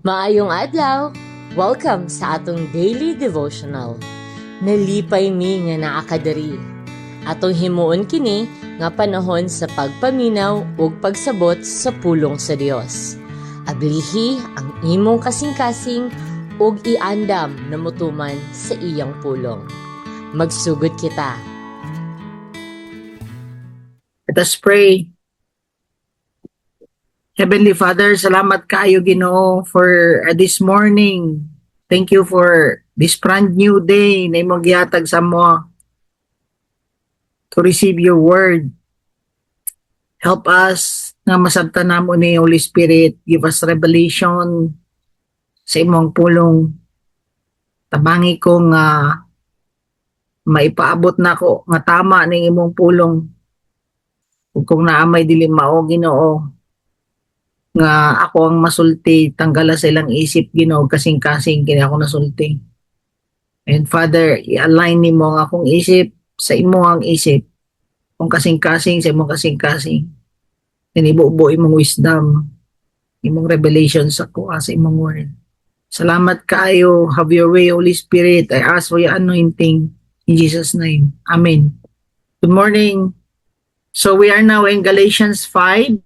Maayong adlaw! Welcome sa atong daily devotional. Nalipay mi nga naakadari. Atong himuon kini nga panahon sa pagpaminaw ug pagsabot sa pulong sa Dios. Ablihi ang imong kasing-kasing ug iandam na mutuman sa iyang pulong. Magsugod kita. Let us pray. Heavenly Father, salamat kaayo Ginoo for this morning. Thank you for this brand new day na imong gihatag sa mo to receive your word. Help us nga masabtan namo ni Holy Spirit. Give us revelation sa imong pulong. Tabangi ko nga maipaabot na ko nga tama ning imong pulong. Ug kung naamay dili mao Ginoo, nga ako ang masulti, tanggala sa ilang isip Ginoo, kasing-kasing kini ako nasulti. And Father, i-align nimo ang akong isip sa imo ang isip, kung kasing-kasing sa imong kasing-kasing. And ibuo imong wisdom, imong revelation sa kuha sa imong word. Salamat kaayo. Have your way, Holy Spirit. I ask for your anointing in Jesus' name. Amen. Good morning. So we are now in Galatians 5.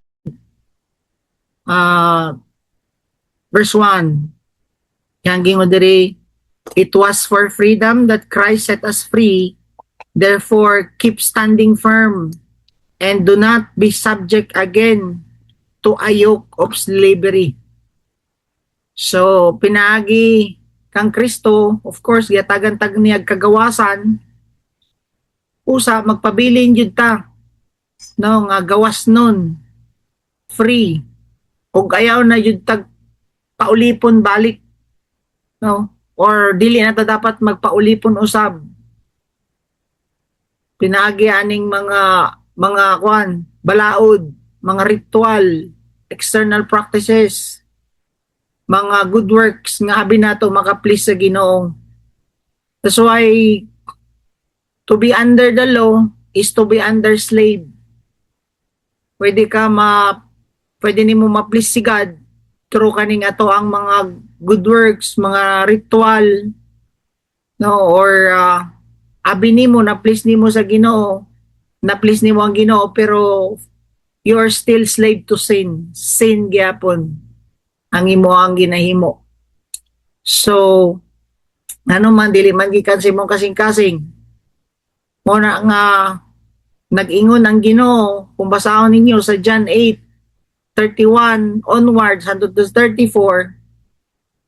Verse 1. Yang mo diri, it was for freedom that Christ set us free. Therefore, keep standing firm and do not be subject again to a yoke of slavery. So, pinaagi kang Kristo, of course, giyatagan-tag niya kagawasan, usa, magpabilin yun ta, no, nga gawas nun, free. Kung ayaw na yun tag paulipon balik, no? Or dili na ta dapat magpaulipon usab. Pinagi aning mga kwan, balaod, mga ritual, external practices, mga good works nga abi nato maka-please sa Ginoo. That's why to be under the law is to be under slave. Pwede nimo ma-please si God through kaning ato ang mga good works, mga ritual, no, or abi nimo na-please nimo sa Ginoo, na-please nimo ang Ginoo, pero you are still slave to sin. Sin gyapon ang imo ang ginahimo. So ano man dili man gikan sa imong kasing-kasing. Mo na nga nag-ingon ang Ginoo kung basahon ninyo sa John 8:31 onwards hangtod to 34,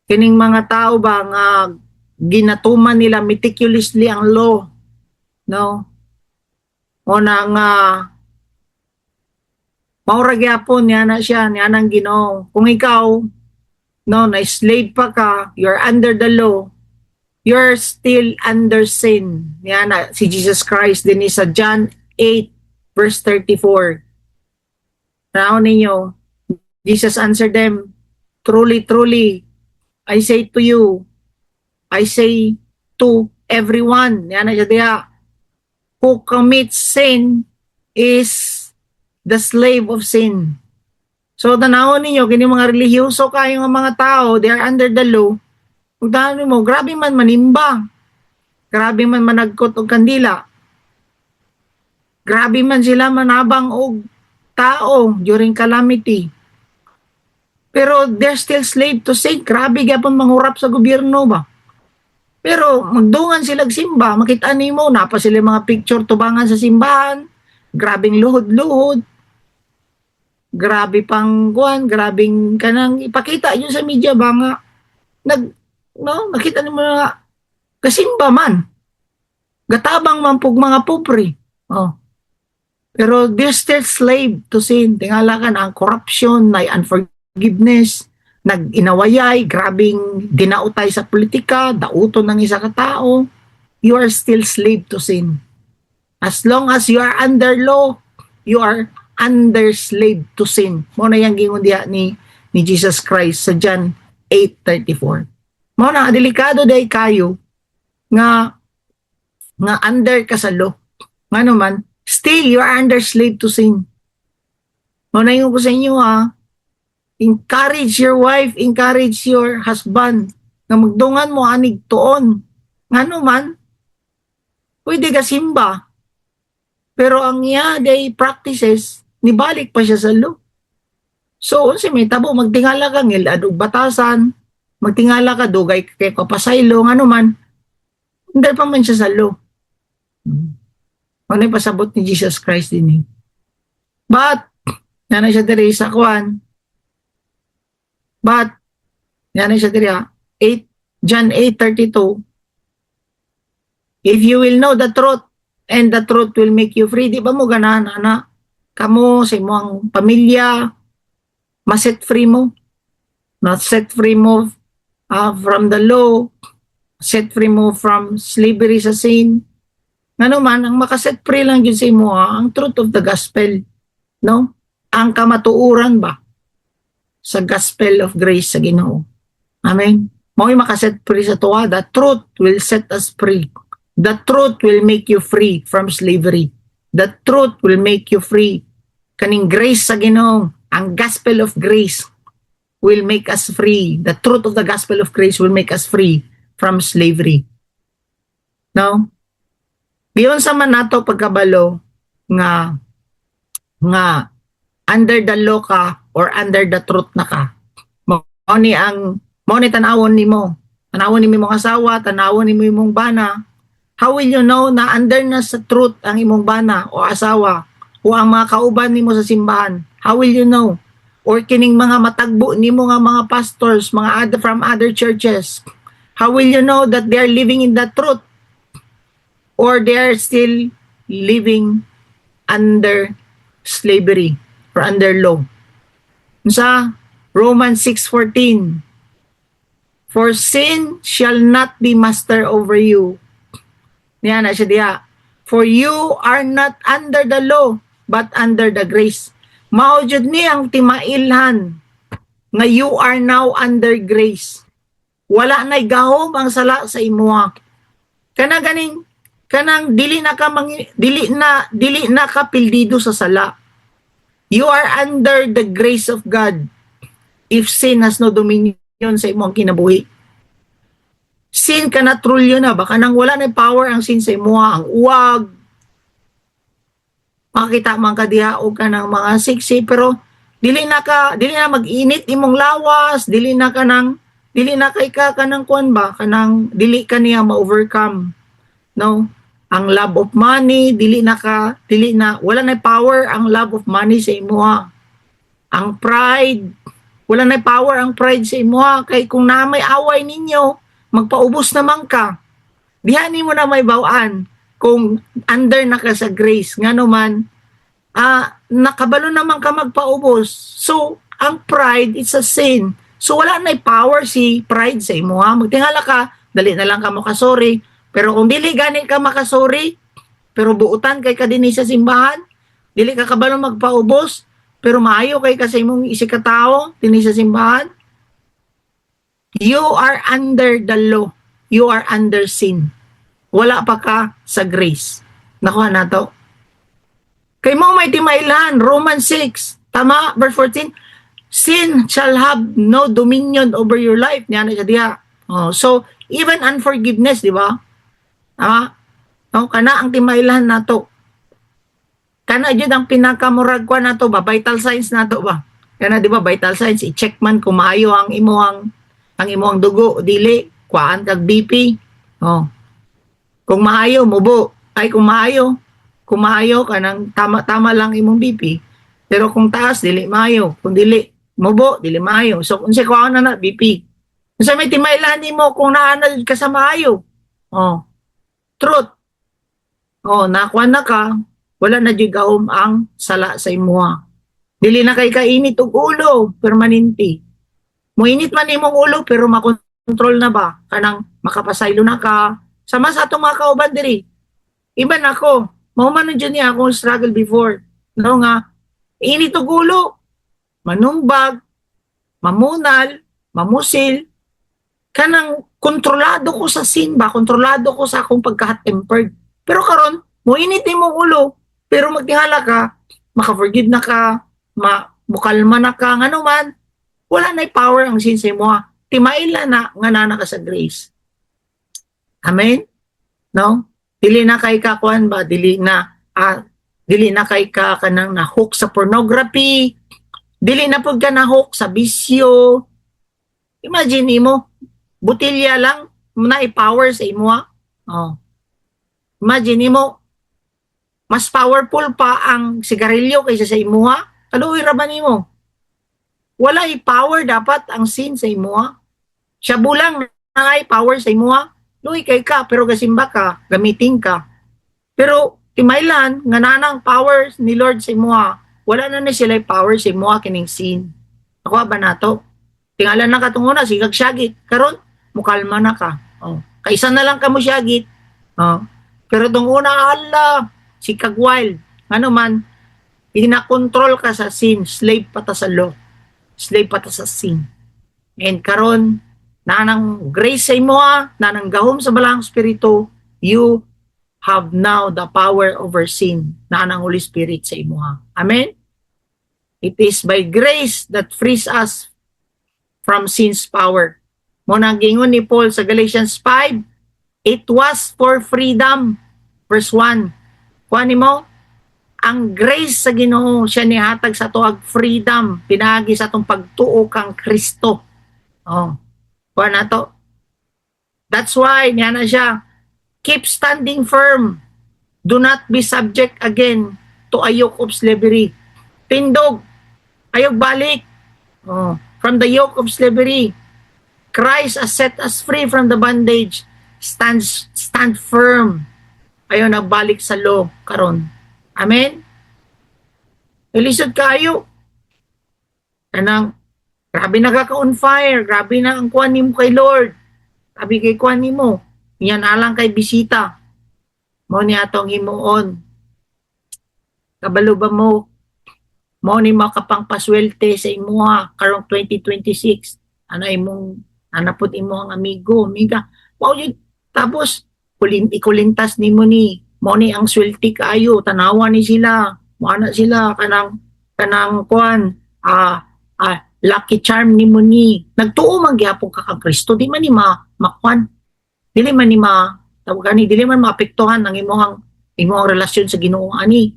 kining mga tao ba nga ginatuman nila meticulously ang law, no? Una nga maura gyapon niya na siya, niya nang Ginoo. Kung ikaw, no, na slave pa ka, you're under the law, you're still under sin. Niya na si Jesus Christ din sa John 8:34. Tanaw ninyo, Jesus answered them, truly, truly, I say to you, I say to everyone, yan na siya diya, who commits sin is the slave of sin. So, tanaw ninyo, kini mga relihiyoso kayong mga tao, they are under the law. Kung tanaw mo, grabe man manimba, grabe man managkot og kandila, grabe man sila manabang og tao during calamity. Pero they're still slave to sin. Grabe gyapon mangurap sa gobyerno ba. Pero magdungan sila simba, makita nimo napa sila mga picture tubangan sa simbahan. Grabing luhod-luhod. Grabe pang kuan, grabing kanang ipakita yun sa media ba nga nakita nimo na kasimba man. Gatabang man pug mga pobre. Oh. Pero they're still slave to sin. Tingala ka na ang corruption, na unforgiveness, nag-inawayay, grabing dinautay sa politika, dauton ng isa ka tao. You are still slave to sin. As long as you are under law, you are under slave to sin. Mo na yung gingon diha ni Jesus Christ sa John 8:34. Mo na delikado day kayo nga under ka sa law. Ngano man, still you are under slave to sin. Mo na yung ko sa inyo encourage your wife, encourage your husband na magdungan mo anig tuon. Ngano man, pwede ka simba. Pero ang iya day practices, nibalik pa siya sa law. So, unsa may tabo, magtingala ka ngil, adug batasan, magtingala ka, dugay kay kapasaylo, ngano man, hindi pa man siya sa law. Ano yung pasabot ni Jesus Christ din eh. But, yan siya diri sa kwan. But, yan siya diri 8, John 8:32. If you will know the truth, and the truth will make you free. Di ba mo ganahan, anak? Kamo, sa imong pamilya, maset free mo. Not set free mo from the law, set free mo from slavery sa sin. Nga naman, ang makaset free lang yun sa imo, ang truth of the gospel. No? Ang kamatuuran ba sa gospel of grace sa Ginoo. Amen? Mao'y makaset free sa tuwa. The truth will set us free. The truth will make you free from slavery. The truth will make you free. Kaning grace sa Ginoo, ang gospel of grace will make us free. The truth of the gospel of grace will make us free from slavery. No? Biyon sa man nato pagkabalo nga under the law ka or under the truth na ka. Mo ni tanawon nimo. Tanawon nimo imong asawa, tanawon nimo imong bana. How will you know na under na sa truth ang imong bana o asawa o ang mga kauban nimo sa simbahan? How will you know? Or kining mga matagbo nimo nga mga pastors, mga from other churches. How will you know that they are living in the truth? Or they are still living under slavery or under law? Sa Romans 6:14, for sin shall not be master over you. Niya na siya diha. For you are not under the law, but under the grace. Mao jud ni ang timailhan nga you are now under grace. Wala nay gahom ang sala sa imuha. Kanang dili na ka pildido sa sala. You are under the grace of God if sin has no dominion sa imong kinabuhi. Sin cannot rule you na. Baka nang wala na power ang sin sa imuha, ang uwag. Makita man ka diha o ka ng mga siksi, pero dili na mag-init imong lawas, dili na kay ka kanang kuan ba, kanang dili ka niya ma-overcome. No? Ang love of money, wala na power ang love of money sa imuha. Ang pride, wala na power ang pride sa imuha. Kay kung na may away ninyo, magpaubos naman ka. Dihanin mo na may bawaan kung under na ka sa grace. Nga naman, nakabalo naman ka magpaubos. So, ang pride, it's a sin. So, wala na power si pride sa imo. Magtingala ka, dali na lang ka makasori. Pero kung dili gani ka makasori, pero buutan kay ka din sa simbahan, dili ka kabalo magpaubos, pero maayo kay ka sa imong isikatao, din sa simbahan, you are under the law. You are under sin. Wala pa ka sa grace. Nakuha na to. Kay mo may timailan, Romans 6, tama, verse 14, sin shall have no dominion over your life. Niyan na siya diha. So, even unforgiveness, di ba? Tama? No, kana ang timailan na to. Kana jud ang pinakamurag kwa na to ba? Vital signs na to ba? Kana di ba, vital signs, i-check man kung maayo ang imuhang dugo, dili, kuhaan kag BP. Kung maayo, mubo. Ay, kung maayo, kanang tama lang imong BP. Pero kung taas, dili maayo. Kung dili, mubo, dili maayo. So, kung kuhaan na BP. Kung sa may timailan mo, kung naanal ka sa maayo. Truth. Nakuha na ka, wala na jud gahom ang sala sa imuha. Dili na kay kainit og ulo, permanente. Muinit man imong ulo pero makontrol na ba? Kanang makapasaylo na ka. Sama sa atong mga kauban diri. Iban ako, mao man dyan niya akong struggle before. No nga, init og ulo, manumbag, mamunal, mamusil. Kanang kontrolado ko sa sin ba? Kontrolado ko sa akong pagka-hot-tempered. Pero karon, muinit imong ulo, pero magtingala ka, maka-forgive na ka, mukalma na ka, ano man, Wala na power ang sin sa imo. Timaila na nga nana ka sa grace. Amen? No? Dili na kay kakuan ba? Dili na kay ka kanang na-hook sa pornography. Dili na pud ka na-hook sa bisyo. Imagine mo, butilya lang na i-power sa imo. Oh. Imagine mo, mas powerful pa ang sigarilyo kaysa sa imo. Kaluoy ra ba nimo? Wala i-power dapat ang sin sa imo. Siya bulang na i-power sa imo. Luoy kay ka pero gasimba ka, gamitin ka. Pero timailan nga nanang power ni Lord sa imo. Wala na ni sila power sa imo kining sin. Ako ba nato? Tingalan na katunguna sigag syagit. Karon mukalma na ka. Oh. Kaisa na lang ka mo syagit. Oh. Pero tong una ala si kagwild. Ano man ginakontrol ka sa sin, slave pa ta sa law. Slave pa ta sa sin. And karon nanang grace sa imo, nanang gahom sa balang espiritu, you have now the power over sin. Nanang Holy Spirit sa imo. Amen? It is by grace that frees us from sin's power. Muna gingon ni Paul sa Galatians 5, it was for freedom. Verse 1. Kuha mo, ang grace sa Ginoo siya nihatag sa tuag freedom, pinagi sa atong pagtuo kang Kristo. Oh. Kuha na to. That's why niya na siya, keep standing firm. Do not be subject again to a yoke of slavery. Tindog, ayog balik. Oh. From the yoke of slavery. Christ has set us free from the bondage. Stand firm. Ayaw nagbalik sa law karon. Amen? Ilisod kayo. Anang, grabe na ka-on fire. Grabe na ang kuhan mo kay Lord. Grabe kay kuhan mo. Yan alang kay bisita. Mo ni atong himuon. Kabalo ba mo? Mo ni makapangpaswelte sa imuha karong 2026. Ano imong, anapod imo ang amigo, amiga. Wow, yun. Tapos, ikulintas ni mo ni ang swelti kaayo, tanawa ni sila, mana sila, kanang kuan, lucky charm ni mo ni, nagtuo man gyapon ka kang Kristo, di man ni makuan, dili man ni tawag ani, dili man maapektuhan ang imong relasyon sa Ginoo ani.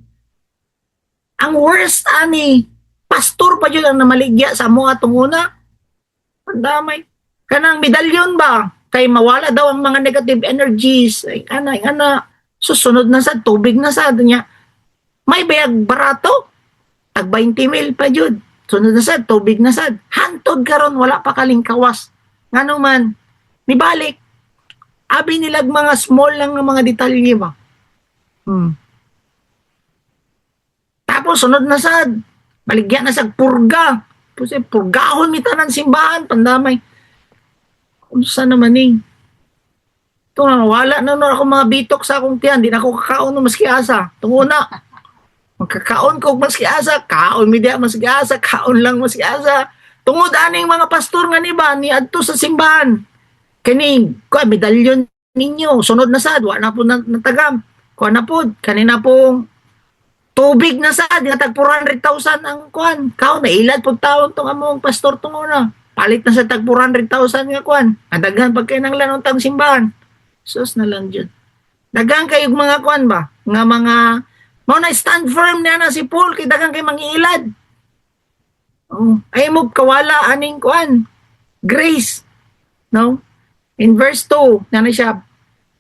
Ang worst ani, pastor pa jud ang namaligya sa amo atong una. Pandamay. Kanang medalyon ba? Kay mawala daw ang mga negative energies. Ay, ana. Susunod na sad, tubig na sad niya. May bayag barato. Tag 20 mil pa jud. Sunod na sad, tubig na sad. Hantod karon wala pa kaling kawas. Ngano man, nibalik. Abi nilag mga small lang ng mga detalye ba. Tapos sunod na sad. Baligyan na sad purga. Kasi purgahon mi tanan simbahan, pandamay. Unsa naman eh. Ito nga, wala na ako mga bitok sa akong tiyan. Di na ako kakaon ng maski asa. Tungo na. Magkakaon ko maski asa. Kaon mi diya maski asa. Kaon lang maski asa. Tungod aning mga pastor nga ni ba, ni adto sa simbahan. Kani, medalyon ninyo. Sunod na sad. Wala na po natagam. Kuha na po. Kanina pong tubig na sad. Tag 400,000 ang kuhan. Kaon, nailad po taon tong among pastor tungo na. Palit na sa tag 400,000 nga kuan. Daghan pag kayo ng lanotang simbahan. Sus na lang dyan. Daghan kayo mga kuan ba? Nga mga, mo na stand firm na si Paul, kay daghan kayo mangiilad. Oh, ay mo kawala aning kuan. Grace. No? In verse 2, na siya,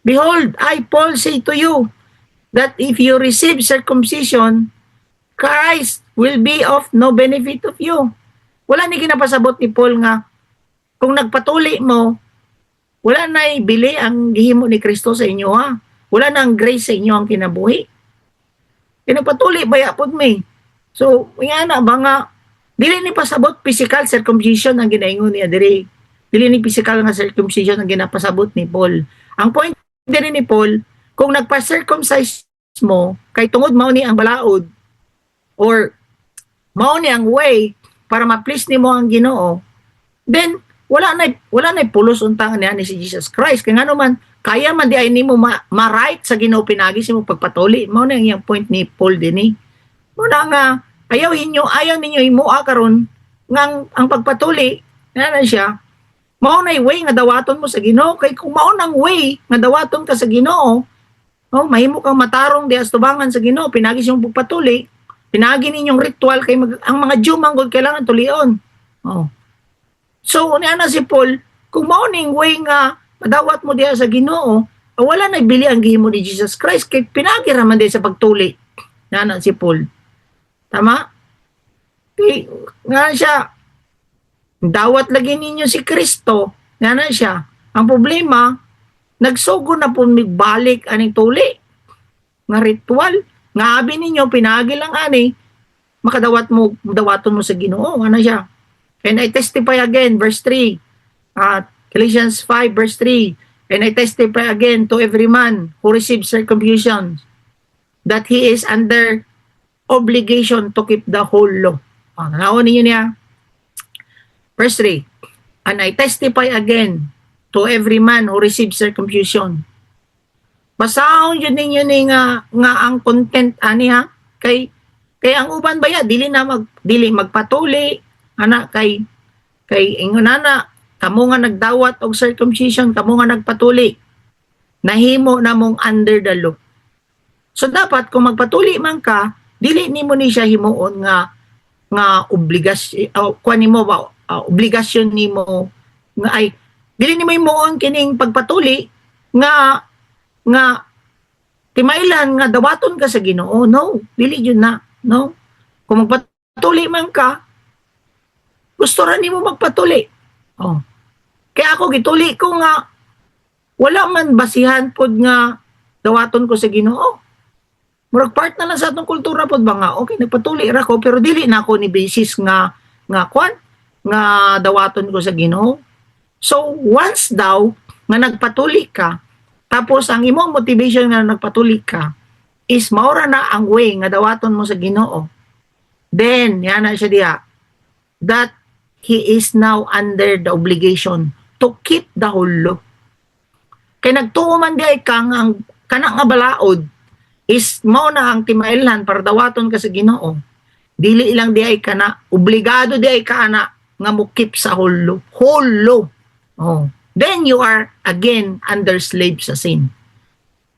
behold, I Paul say to you, that if you receive circumcision, Christ will be of no benefit of you. Wala ni kinapasabot ni Paul nga kung nagpatuli mo, wala na ibili ang gihimo ni Kristo sa inyo ha. Wala na ang grace sa inyo ang kinabuhi. Pinapatuli baya pod mi. So, nga na ba nga, dili ni pasabot physical circumcision ang ginaingon niya diri. Dili ni physical nga circumcision ang ginapasabot ni Paul. Ang point diri ni Paul, kung nagpa-circumcise mo, kay tungod mao ni ang balaod, or mao ni ang way, para ma-please nimo ang Ginoo, then wala na pulos untang niya ni si Jesus Christ. Kaya nga naman, kaya man di ay nimo ma-right sa Ginoo pinagi sa mo pagpatuli. Mao na yung point ni Paul din eh. Muna nga, ayaw ninyo himuha karon ang pagpatuli na siya mao na way nga dawaton mo sa Ginoo kay kung mao nang way nga dawaton ka sa Ginoo mahimo kang matarong di astubangan sa Ginoo pinagi siyang pagpatuli pinagi ninyong ritual kay ang mga Jew manggod kailangan tulion so niana si Paul kung mao ning way nga madawat mo diha sa Ginoo wala na bili ang gihimo ni Jesus Christ kay pinagi ra man di sa pagtuli niana si Paul tama kay nga siya dawat lagi ninyo si Kristo nga na siya ang problema nagsugo na po balik aning tuli nga ritual nga abi ninyo pinagi lang ani makadawat mo dawaton mo sa Ginoo ano siya and I testify again verse 3 Galatians 5 verse 3 and I testify again to every man who receives circumcision that he is under obligation to keep the whole law nanawon ninyo niya verse 3 and I testify again to every man who receives circumcision. Basahon yun ninyo ni nga ang content ani ha kay ang uban baya dili magpatuli ana kay ingon ana kamo nga nagdawat og circumcision kamo nga nagpatuli nahimo na mong under the law. So dapat kung magpatuli man ka dili nimo ni siya himuon nga obligasyon nimo ba obligasyon nimo nga ay dili nimo himuon kining pagpatuli nga timailan nga dawaton ka sa Ginoo no dili yun na no kung magpatuli man ka gusto ra nimo magpatuli kaya ako gituli ko nga wala man basihan pod nga dawaton ko sa Ginoo murag part na lang sa atong kultura pod ba nga okay nagpatuli ra ko pero dili na ako ni basis nga dawaton ko sa Ginoo. So once daw nga nagpatuli ka tapos ang imong motivation nga nagpatuli ka is maura na ang way nga dawaton mo sa Ginoo. Then yan na siya diha that he is now under the obligation to keep the whole law. Kay nagtuo man di ka ang kana nga balaod is mao na ang timailhan para dawaton ka sa Ginoo. Dili lang di ay kana obligado di ay ka ana nga mukip sa whole law. Whole law. Then you are again under slave sa sin.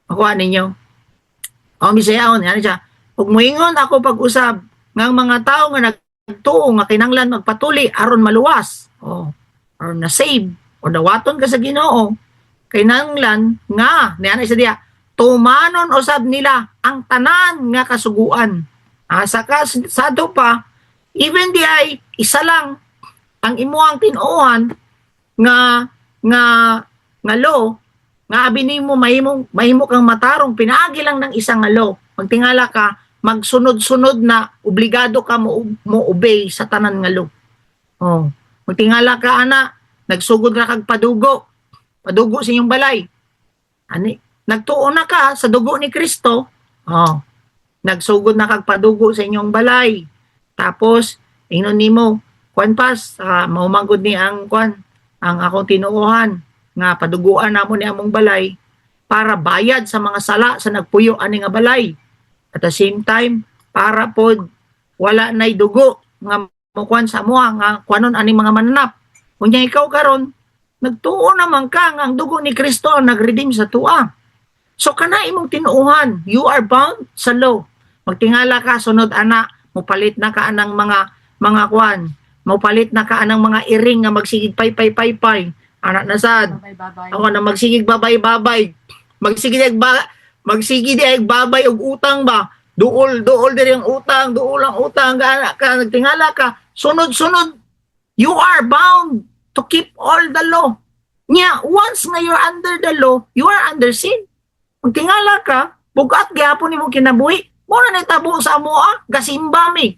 Ako ninyo. Bisayahon ano siya. Ug moingon ako pag-usab nga mga tao nga nagtuo nga kinahanglan magpatuli aron maluwas. Or na save o dawaton ka sa Ginoo. Kinahanglan nga niana isa diha tumanon usab nila ang tanan nga kasuguan. Sado pa even di ay isa lang ang imuhang tinuohan nga law nga abi nimo mahimo kang matarong pinaagi lang ng isang law magtingala ka magsunod-sunod na obligado ka mo obey sa tanan nga law magtingala ka ana nagsugod ra kag padugo sa inyong balay ani nagtuo na ka sa dugo ni Kristo nagsugod na kag padugo sa inyong balay tapos ingnon nimo kuan pas maumangod ni ang akong tinuohan nga paduguan namo ni among balay para bayad sa mga sala sa nagpuyo ani nga balay at the same time para pod wala nay dugo nga mukuan sa amuha nga kuanon ani mga mananap unya ikaw karon nagtuo naman ka nga ang dugo ni Kristo ang nagredeem sa tua so kana imong tinuohan you are bound sa law magtingala ka sunod ana mopalit na ka anang mga kuan mapalit na ka anang mga iring nga magsigig pay anak na sad ako na magsigig babay magsigig ag babay og utang ba duol diri ang utang ga ka nagtingala ka sunod you are bound to keep all the law nya once nga you're under the law you are under sin magtingala ka bugat gyapon nimo kinabuhi mo na nitabo sa amoa gasimba mi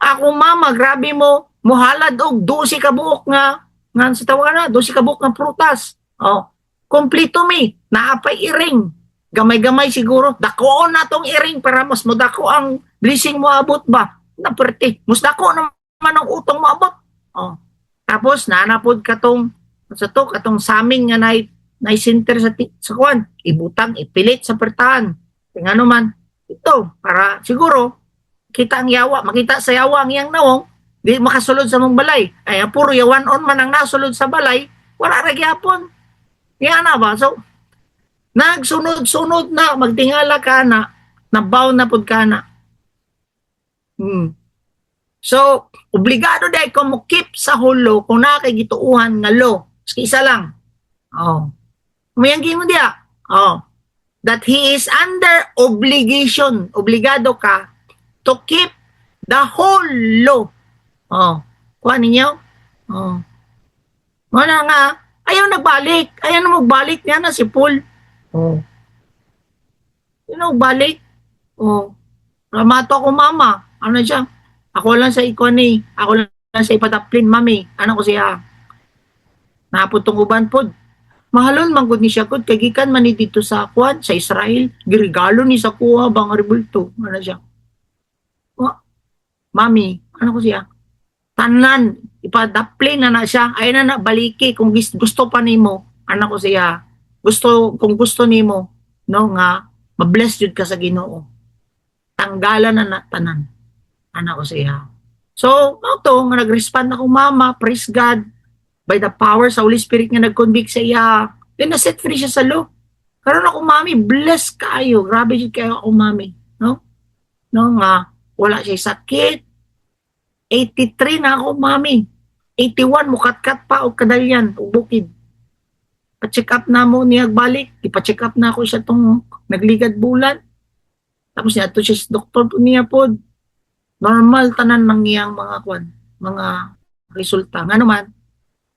ako mama, grabe mo, muhalad og 12 ka buok nga sa tawagan na, 12 ka buok nga prutas. Kompleto mi, naapay iring. Gamay-gamay siguro. Dako na tong iring para mas modako ang blessing mo abot ba? Naperti. Mas dako naman ang utong mo abot. Tapos, nanapod katong saming nga na center sa kuwan. Ibutang, ipilit sa pertahan. Tingnan naman, ito, para siguro, makita sa yawa ang iyang nawong, di makasulod sa mong balay. Ay puro yawan on man ang nasulod sa balay, wala ra gyapon. Nga na ba? So nagsunod-sunod na magtingala ka na nabaw na pud ka na. So, obligado dahil ko mo keep sa hulo kung nakakagituuhan nga law. Isa lang. Oh. Mayanggi mo diya. Oh. That he is under obligation. Obligado ka to keep the whole law. Oh. Kuha ninyo? Oh. Wala nga. Ayaw nagbalik. Ayaw na magbalik niya na si Paul. Oh. Sino magbalik? Oh. Ramato ako mama. Ano siya? Ako lang sa ikoni. Ako lang sa ipadaplin, mami. Ano ko siya? Naputong uban po. Mahalon manggod ni siya kod. Kagikan man ni dito sa Kwan, sa Israel. Girigalo ni sa kuha, bang ribulto. Ano siya? Oh, mami, ano ko siya? Tanan, ipadaplin na siya. Ay na baliki. Kung gusto pa ni mo, ano ko siya? Kung gusto ni mo, no nga, mabless jud ka sa Ginoo. Tanggalan na tanan. Anak ko siya. So, ito, nga nag-respond ako, mama, praise God, by the power sa Holy Spirit nga nag-convict sa iya. Then, na-set free siya sa law. Karon ako, mami, bless kayo. Grabe siya kayo ako, mami. No? No, nga, wala siya sakit. 83 na ako, mami. 81, mukatkat pa, o kadalyan, o bukid. Pa-check up na mo niya balik. Ipa-check up na ako siya tong nagligad bulan. Tapos niya, ito siya doktor po niya po. Normal tanan ng iyang mga resulta. Nga naman,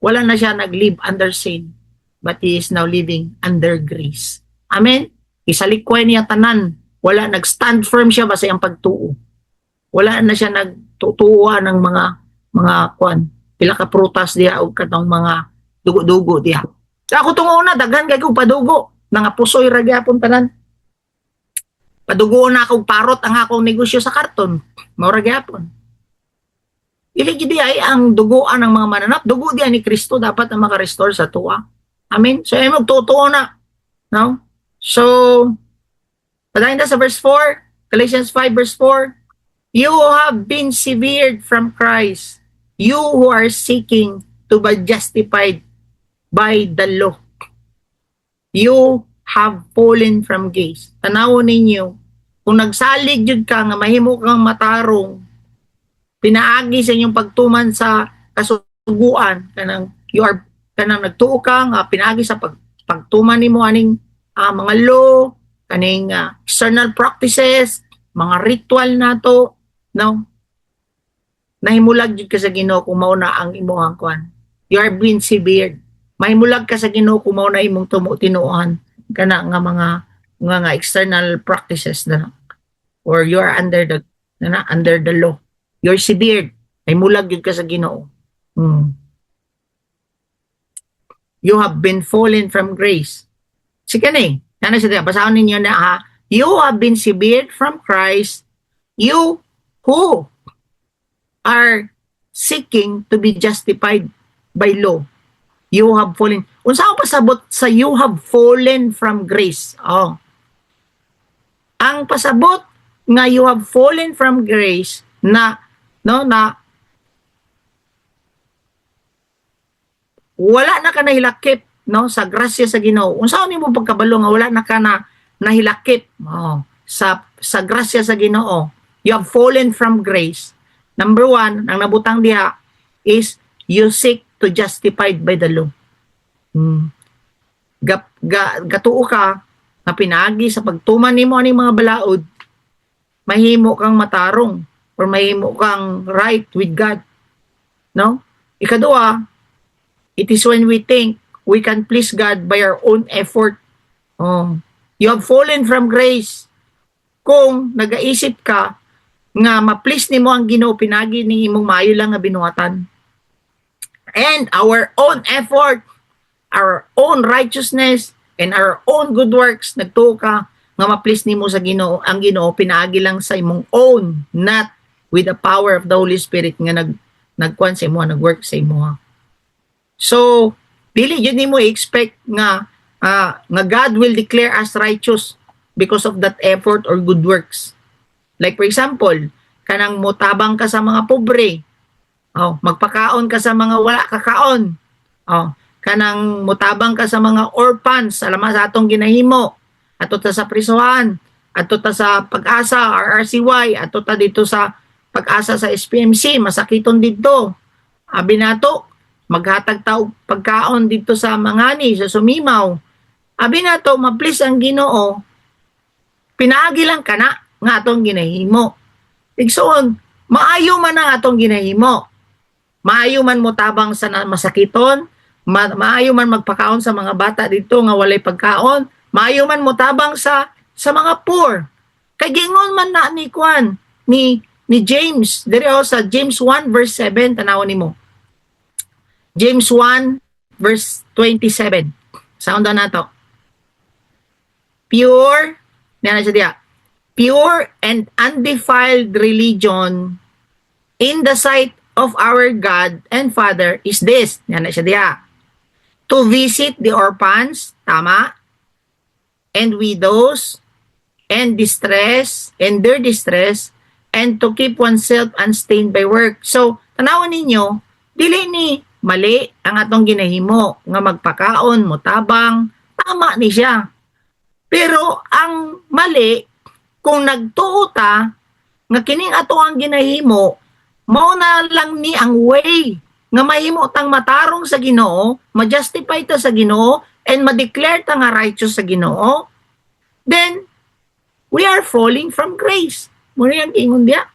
wala na siya nag-live under sin, but he is now living under grace. Amen? Isalikwa niya tanan. Wala, nag-stand firm siya basta yung pagtuo. Wala na siya nagtutuwa ng mga pila ka prutas diya o katong mga dugo-dugo diya. Sa ako tong una, daghan kay kong padugo. Nga pusoy ragyapon tanan. Padugo na akong parot ang akong negosyo sa karton. Maura gyapon. Dili gid ay ang duguan ng mga mananap, dugo diyan ni Kristo dapat na maka-restore sa tuwa. Amen. So ay magtotoo na. No? So padayon na sa verse 4, Galatians 5 verse 4. You have been severed from Christ. You who are seeking to be justified by the law. You have fallen from grace. Tanawon ninyo, kung nagsalig jud ka nga mahimo kang matarong, pinaagi sa inyong pagtuman sa kasuguan, kanang nagtuo ka nga pinaagi sa pagtuman nimo aning mga law, kaning external practices, mga ritual nato, no? Nahimulag jud ka sa Ginoo kung mao na ang imong kwan. You are being severed. Mahimulag ka sa Ginoo kung mao na imong tinuohan kana nga mga external practices na or you are under the law. You're severed. Ay mulag yun ka sa Ginoo. You have been fallen from grace. Sige na Nana siya, basahin ninyo na ha. You have been severed from Christ. You who are seeking to be justified by law. You have fallen. Unsa ako pasabot sa you have fallen from grace? Oh. Ang pasabot nga you have fallen from grace na wala na ka nahilakip sa grasya sa Ginoo. Unsa nimo pagkabalo nga wala na ka nahilakip sa grasya sa Ginoo? You have fallen from grace. Number 1, ang nabutang diha is you seek to justified by the law. Gatuo ka na pinagi sa pagtuman nimo aning mga balaod, mahimo kang matarong or mahimo kang right with God. No? Ikaduha, it is when we think we can please God by our own effort. You have fallen from grace kung nagaisip ka nga ma-please nimo ang Ginoo pinagi ning imong maayo lang nga binuhatan. And our own effort, our own righteousness, and our own good works, nagtuo ka nga ma-please nimo sa Ginoo, ang Ginoo pinaagi lang sa imong own, not with the power of the Holy Spirit nga nagkuan sa imo, nagwork sa imo. So, dili jud nimo expect nga God will declare us righteous because of that effort or good works. Like for example, kanang motabang ka sa mga pobre, Oh, magpakaon ka sa mga wala kakaon. Oh, kanang mutabang ka sa mga orphans, alam sa atong ginahimo. Ato ta sa prisuhan, ato ta sa Pag-asa, RRCY, ato ta dito sa Pag-asa sa SPMC, masakiton dito. Abi nato, maghatag ta og pagkaon dito sa Mangani, sa Sumimaw. Abi nato, maplis ang Ginoo, pinaagi lang kana nga atong ginahimo. Igsoon, maayo man ang atong ginahimo. Maayo man mo tabang sa masakiton, maayo man magpakaon sa mga bata dito nga walay pagkaon, maayo man mo tabang sa mga poor. Kay gingon man na ni Kwan, ni James, diri sa James 1 verse 7, tanawon nimo. James 1 verse 27. Sound na to. Pure, na siya diya. Pure and undefiled religion in the sight of our God and Father is this. Yan na siya diya. To visit the orphans, tama, and widows, and their distress, and to keep oneself unstained by work. So, tanawon ninyo, dili ni mali ang atong ginahimo nga magpakaon, mutabang, tama ni siya. Pero ang mali, kung nagtuo ta, nga kining ato ang ginahimo, mao na lang ni ang way nga mahimo tang matarong sa Ginoo, ma-justify ta sa Ginoo, and ma-declare ta nga righteous sa Ginoo, then we are falling from grace. Muna yung ingon diya.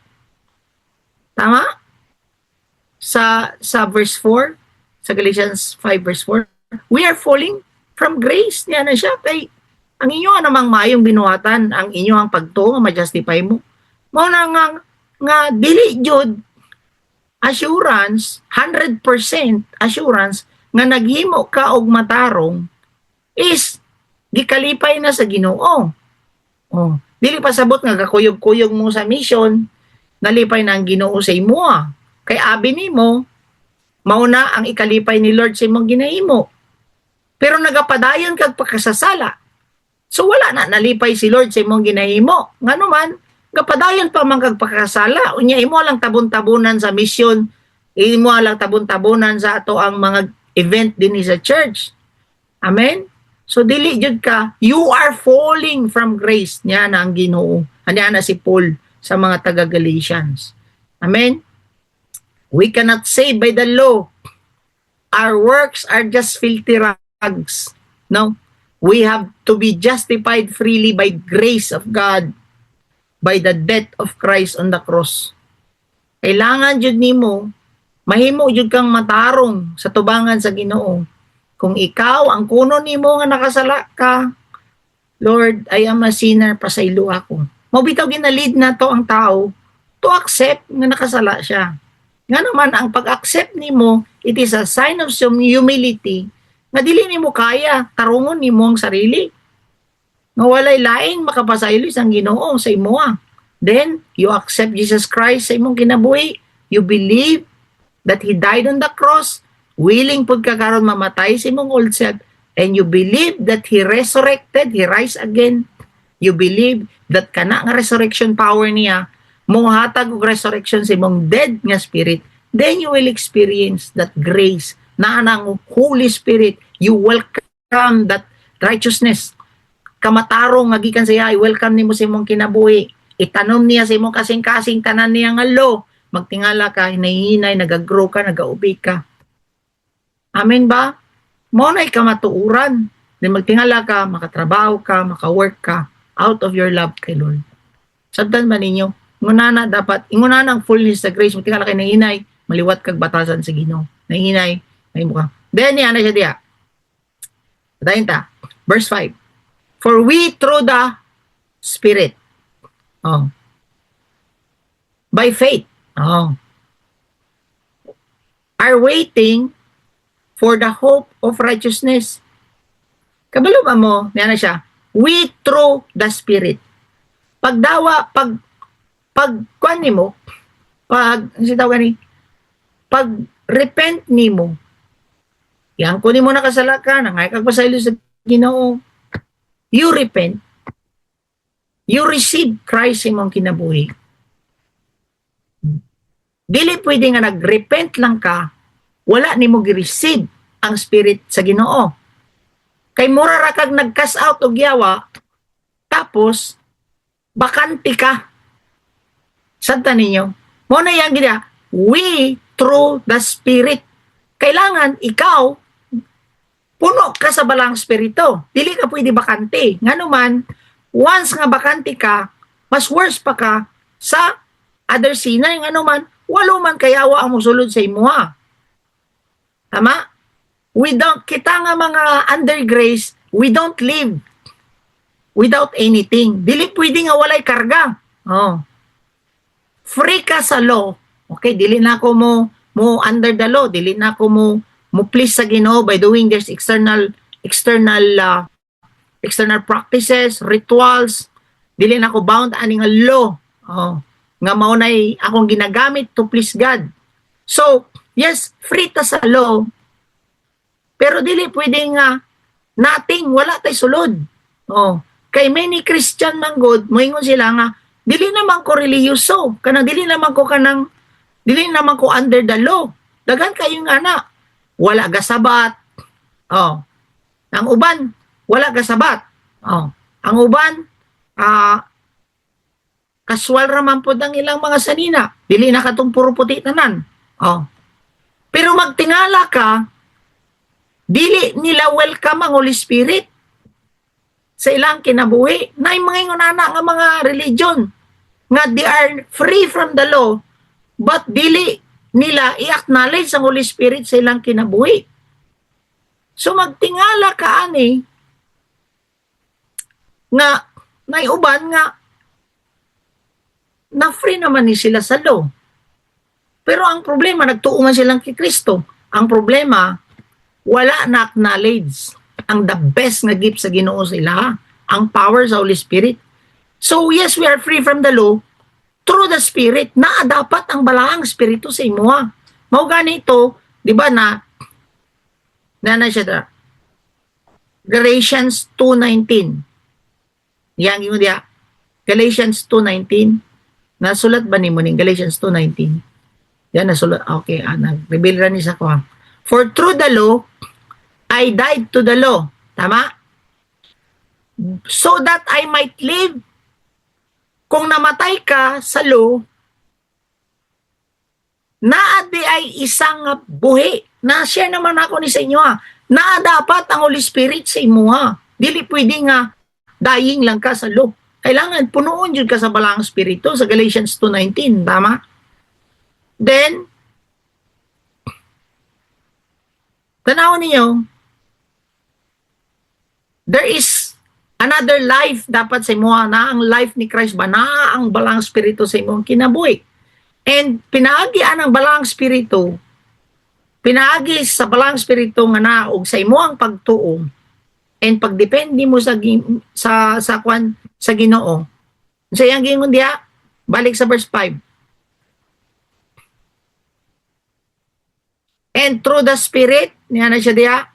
Tama? Sa verse 4, sa Galatians 5 verse 4, we are falling from grace. Niya na siya. Kay ang inyo namang mayong binuhatan, ang inyo ang pagtuo nga ma-justify mo. Mao na nga dili jud assurance, 100% assurance nga naghimo ka og matarong is gikalipay na sa Ginoo. Oh, dili pa sabot nga gakuyog-kuyog mo sa mission, nalipay na ang Ginoo sa imo. Kay abi nimo mao na ang ikalipay ni Lord sa imong ginahimo. Pero nagapadayon kag pagkasasala. So wala na nalipay si Lord sa imong ginahimo. Ngano man, gapadayon pa man kag pagkasala. Unya imo lang tabon-tabunan sa mission, imo lang tabon-tabunan sa ato ang mga event dinhi sa church. Amen. So dili jud ka, you are falling from grace niya na ang Ginoo. Anya na si Paul sa mga taga Galatians. Amen. We cannot say by the law. Our works are just filthy rags. No. We have to be justified freely by grace of God, by the death of Christ on the cross. Kailangan jud nimo mahimo jud kang matarong sa tubangan sa Ginoo. Kung ikaw ang kuno nimo nga nakasala ka, Lord, I am a sinner, pasaylo ako. Mabitaw ginalid na to ang tao to accept nga nakasala siya. Nga naman ang pag-accept nimo, it is a sign of some humility nga dili nimo kaya tarungon nimo ang sarili. Nga walay laing makapasaylo sang Ginoo sa imo. Then you accept Jesus Christ sa imong kinabuhi. You believe that He died on the cross, willing pud ka karon mamatay sa imong old self, and you believe that He resurrected, He rise again. You believe that kana nga resurrection power niya mohatag og resurrection sa imong dead nga spirit. Then you will experience that grace na ang Holy Spirit. You welcome that righteousness. Kamatarong nga gikan sa iya, i-welcome nimo sa imong kinabuhi. Itanom niya sa imong kasing-kasing tanan niya nga law. Magtingala ka, hinahinay, nagagrow ka, nagaubi ka. Amen ba? Mo na ikamatuuran. Then magtingala ka, makatrabaho ka, makawork ka out of your love kay Lord. Sabdan ba ninyo? Ingunana dapat, ingunana ang fullness sa grace. Magtingala kay nahinay, maliwat kag batasan sa Ginoo. Nahinay, may mukha. Then yan na siya diya. Patayin ta. Verse 5. For we through the Spirit. Oh. By faith. Oh. Are waiting for the hope of righteousness. Kabalo ba mo? Yan na siya. We through the Spirit. Pagdawa, pag nimo, pag repent nimo, yan ko nimo nakasala ka, nangay kag pasaylo sa Ginoo, you repent, you receive Christ imong kinabuhi. Dili pwede nga nagrepent lang ka, wala nimo gi-receive ang Spirit sa Ginoo. Kay mura ra kag nag-cast out og yawa, tapos bakante ka. Santa ninyo. Mo na yang gina, we through the Spirit. Kailangan ikaw puno ka sa balang spirito. Dili ka pwede bakante. Nganuman, once nga bakante ka, mas worse pa ka sa other sinner. Nganuman, walo man kayawa ang musulod sa imuha. Tama? Kita nga mga under grace, we don't live without anything. Dili pwede nga walay karga. Oh. Free ka sa law. Okay, dili na ako mo under the law, dili na ako mo please sa Ginoo by doing this external practices, rituals. Dili na ako bound ani nga law. Oh, nga mao nay akong ginagamit to please God. So, yes, free ta sa law. Pero dili pwede nga nating wala tay sulod. Oh, kay many Christian man god, moingon sila nga dili naman ko reliyoso, kanang dili naman ko under the law. Dagan kayo nga na wala ga sabat. Oh. Ang uban wala ga sabat. Oh. Ang uban kaswal ra man pod ang ilang mga sanina. Dili na katong puro puti tanan. Oh. Pero magtingala ka, dili nila welcome ang Holy Spirit sa ilang kinabuhi. Nay mga ingonana nga mga religion nga they are free from the law, but dili nila i-acknowledge ang Holy Spirit sa ilang kinabuhi. So magtingala ka ani nga may uban nga na free naman ni sila sa law. Pero ang problema, nagtuo man silang kay Kristo. Ang problema, wala na acknowledge ang the best nga gift sa Ginoo sila, ang power sa Holy Spirit. So yes, we are free from the law through the Spirit. Na dapat ang balaang Espiritu sa imuha. Mao ganito, di ba na siya da? Galatians 2:19. Yang yung dia. Galatians 2:19. Nasulat ba ni mo ning Galatians 2:19? Yan nasulat. Okay, nag-reveal ra ni sa ko. For through the law I died to the law. Tama? So that I might live. Kung namatay ka sa law, naadi ay isang buhi. Na-share naman ako ni sa inyo na dapat ang Holy Spirit sa imo Dili pwede nga dying lang ka sa law. Kailangan punuon yun ka sa balang spirito sa Galatians 2:19. Tama? Then, tanawin niyo, there is another life dapat sa imo na ang life ni Christ ba na ang balang spirito sa imong kinabuhi. And pinaagian ang balang spirito, pinaagi sa balang spirito nga naog sa imo ang pagtuo and pagdepende mo sa Ginoo. Sa iyang gingon diha, balik sa verse 5. And through the Spirit, niya na siya diha,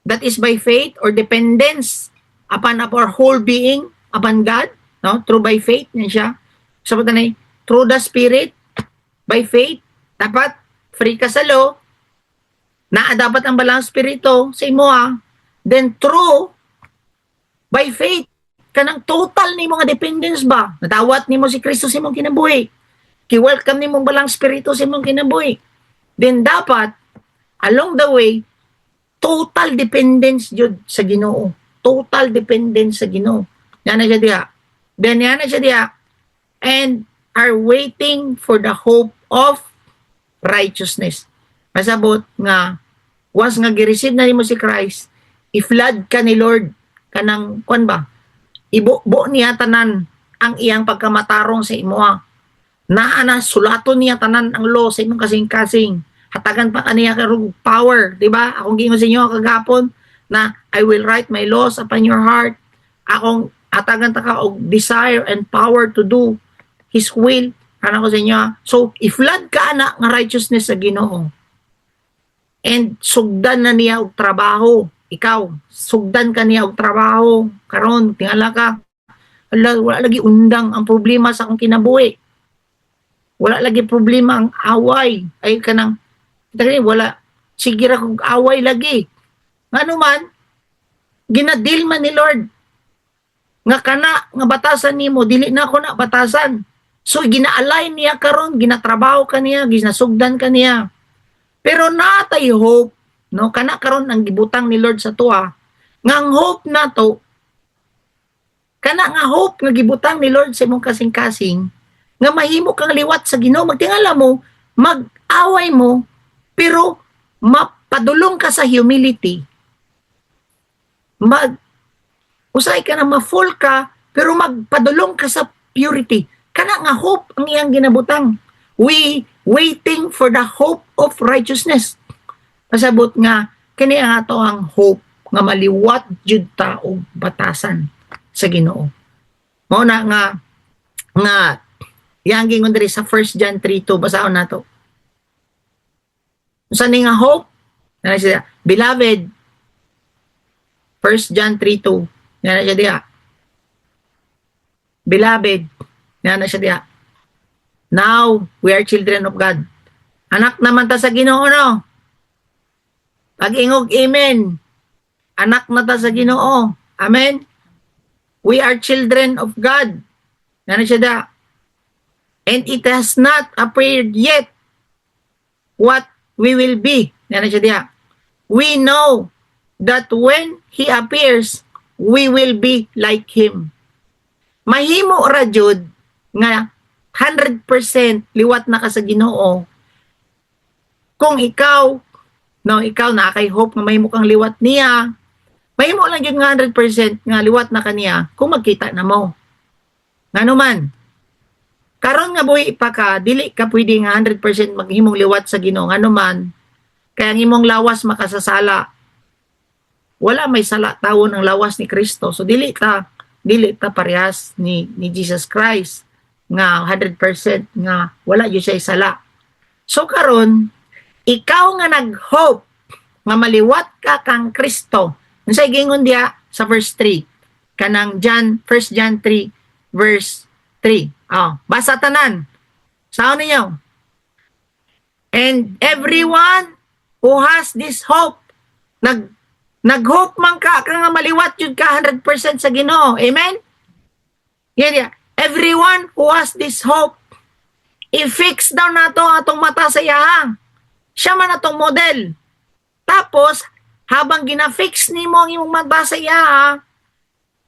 that is by faith or dependence upon our whole being, upon God, no? Through by faith, niya siya. So, through the Spirit, by faith, dapat free ka sa law, dapat ang balang spirito sa imo then through, by faith, kanang total ni mga dependence ba? Natawat ni mo si Kristo sa imong kinabuhi. Ki-welcome ni mong balang spirito sa imong kinabuhi. Then dapat, along the way, total dependence jud sa Ginoo. Total dependence sa Ginoo. Yan na siya diha. Then yan na siya diha. And are waiting for the hope of righteousness. Masabot nga, once nga gi-receive na nimo si Christ, i-flood ka ni Lord kanang kuan ba? Ibubo niya tanan ang iyang pagkamatarong sa imo. Naana sulaton niya tanan ang law sa imong kasing-kasing. Hatagan pa kaniya karug power, di ba? Akong gingon sa inyo kagapon na I will write my laws upon your heart. Akong hatagan ta ka og desire and power to do His will. Ano ko sa inyo? So, i-flood ka na nga righteousness sa Ginoo. And sugdan na niya og trabaho. Ikaw, sugdan ka niya og trabaho. Karon, tingala ka. Wala lagi undang ang problema sa akong kinabuhi. Wala lagi problema ang away. Ay kanang wala sige ra kog away lagi. Ngano man ginadil man ni Lord nga kana nga batasan nimo dili na ako na batasan. So gina-align niya karon, ginatrabaho kaniya, ginasugdan kaniya. Pero natay hope, no, kana karon ang gibutang ni Lord sa tuwa. Nga ang hope nato kana nga hope nga gibutang ni Lord sa imong kasing-kasing nga mahimo kang liwat sa Ginoo. Magtingala mo, mag-away mo, pero mapadulong ka sa humility. Usay ka na ma-full ka, pero magpadulong ka sa purity. Kana nga hope ang iyang ginabutang. We waiting for the hope of righteousness. Pasabot nga, kani ang ato ang hope nga maliwat jud ta og batasan sa Ginoo. Mao na nga yang gingon diri sa 1 John 3:2 basaon nato. Usa ni nga hope, na siya, beloved, 1 John 3:2. Yan na siya diha. Beloved, yan na siya diha. Now, we are children of God. Anak naman ta sa Ginoo, no? Pag-ingog, amen. Anak na ta sa Ginoo. Amen? We are children of God. Yan na siya diha. And it has not appeared yet what we will be. Yan na siya diha. We know that when He appears, we will be like Him. Mahimo ra jud nga 100% liwat na ka sa Ginoo kung ikaw na kay hope nga mahimo kang liwat niya. Mahimo lang jud nga 100% nga liwat na kaniya kung magkita na mo. Ngano man karon nga buhi pa ka, dili ka pwede nga 100% maghimong liwat sa Ginoo. Ngano man kaya ang imong lawas makasasala. Wala may sala tawon ang lawas ni Kristo. So dili ta parehas ni Jesus Christ nga 100% nga wala gyud siya sala. So karon ikaw nga nag-hope nga maliwat ka kang Kristo. Unsay gingon diha sa verse 3? Kanang 1 John 3 verse 3. Basa tanan. Saon ninyo? And everyone who has this hope, nag-hope man ka nga maliwat yun ka 100% sa Ginoo. Amen? Yan. Everyone who has this hope, i-fix daw na to atong mata sa iya. Siya man atong model. Tapos, habang gina-fix ni mo ang imong mata sa iya,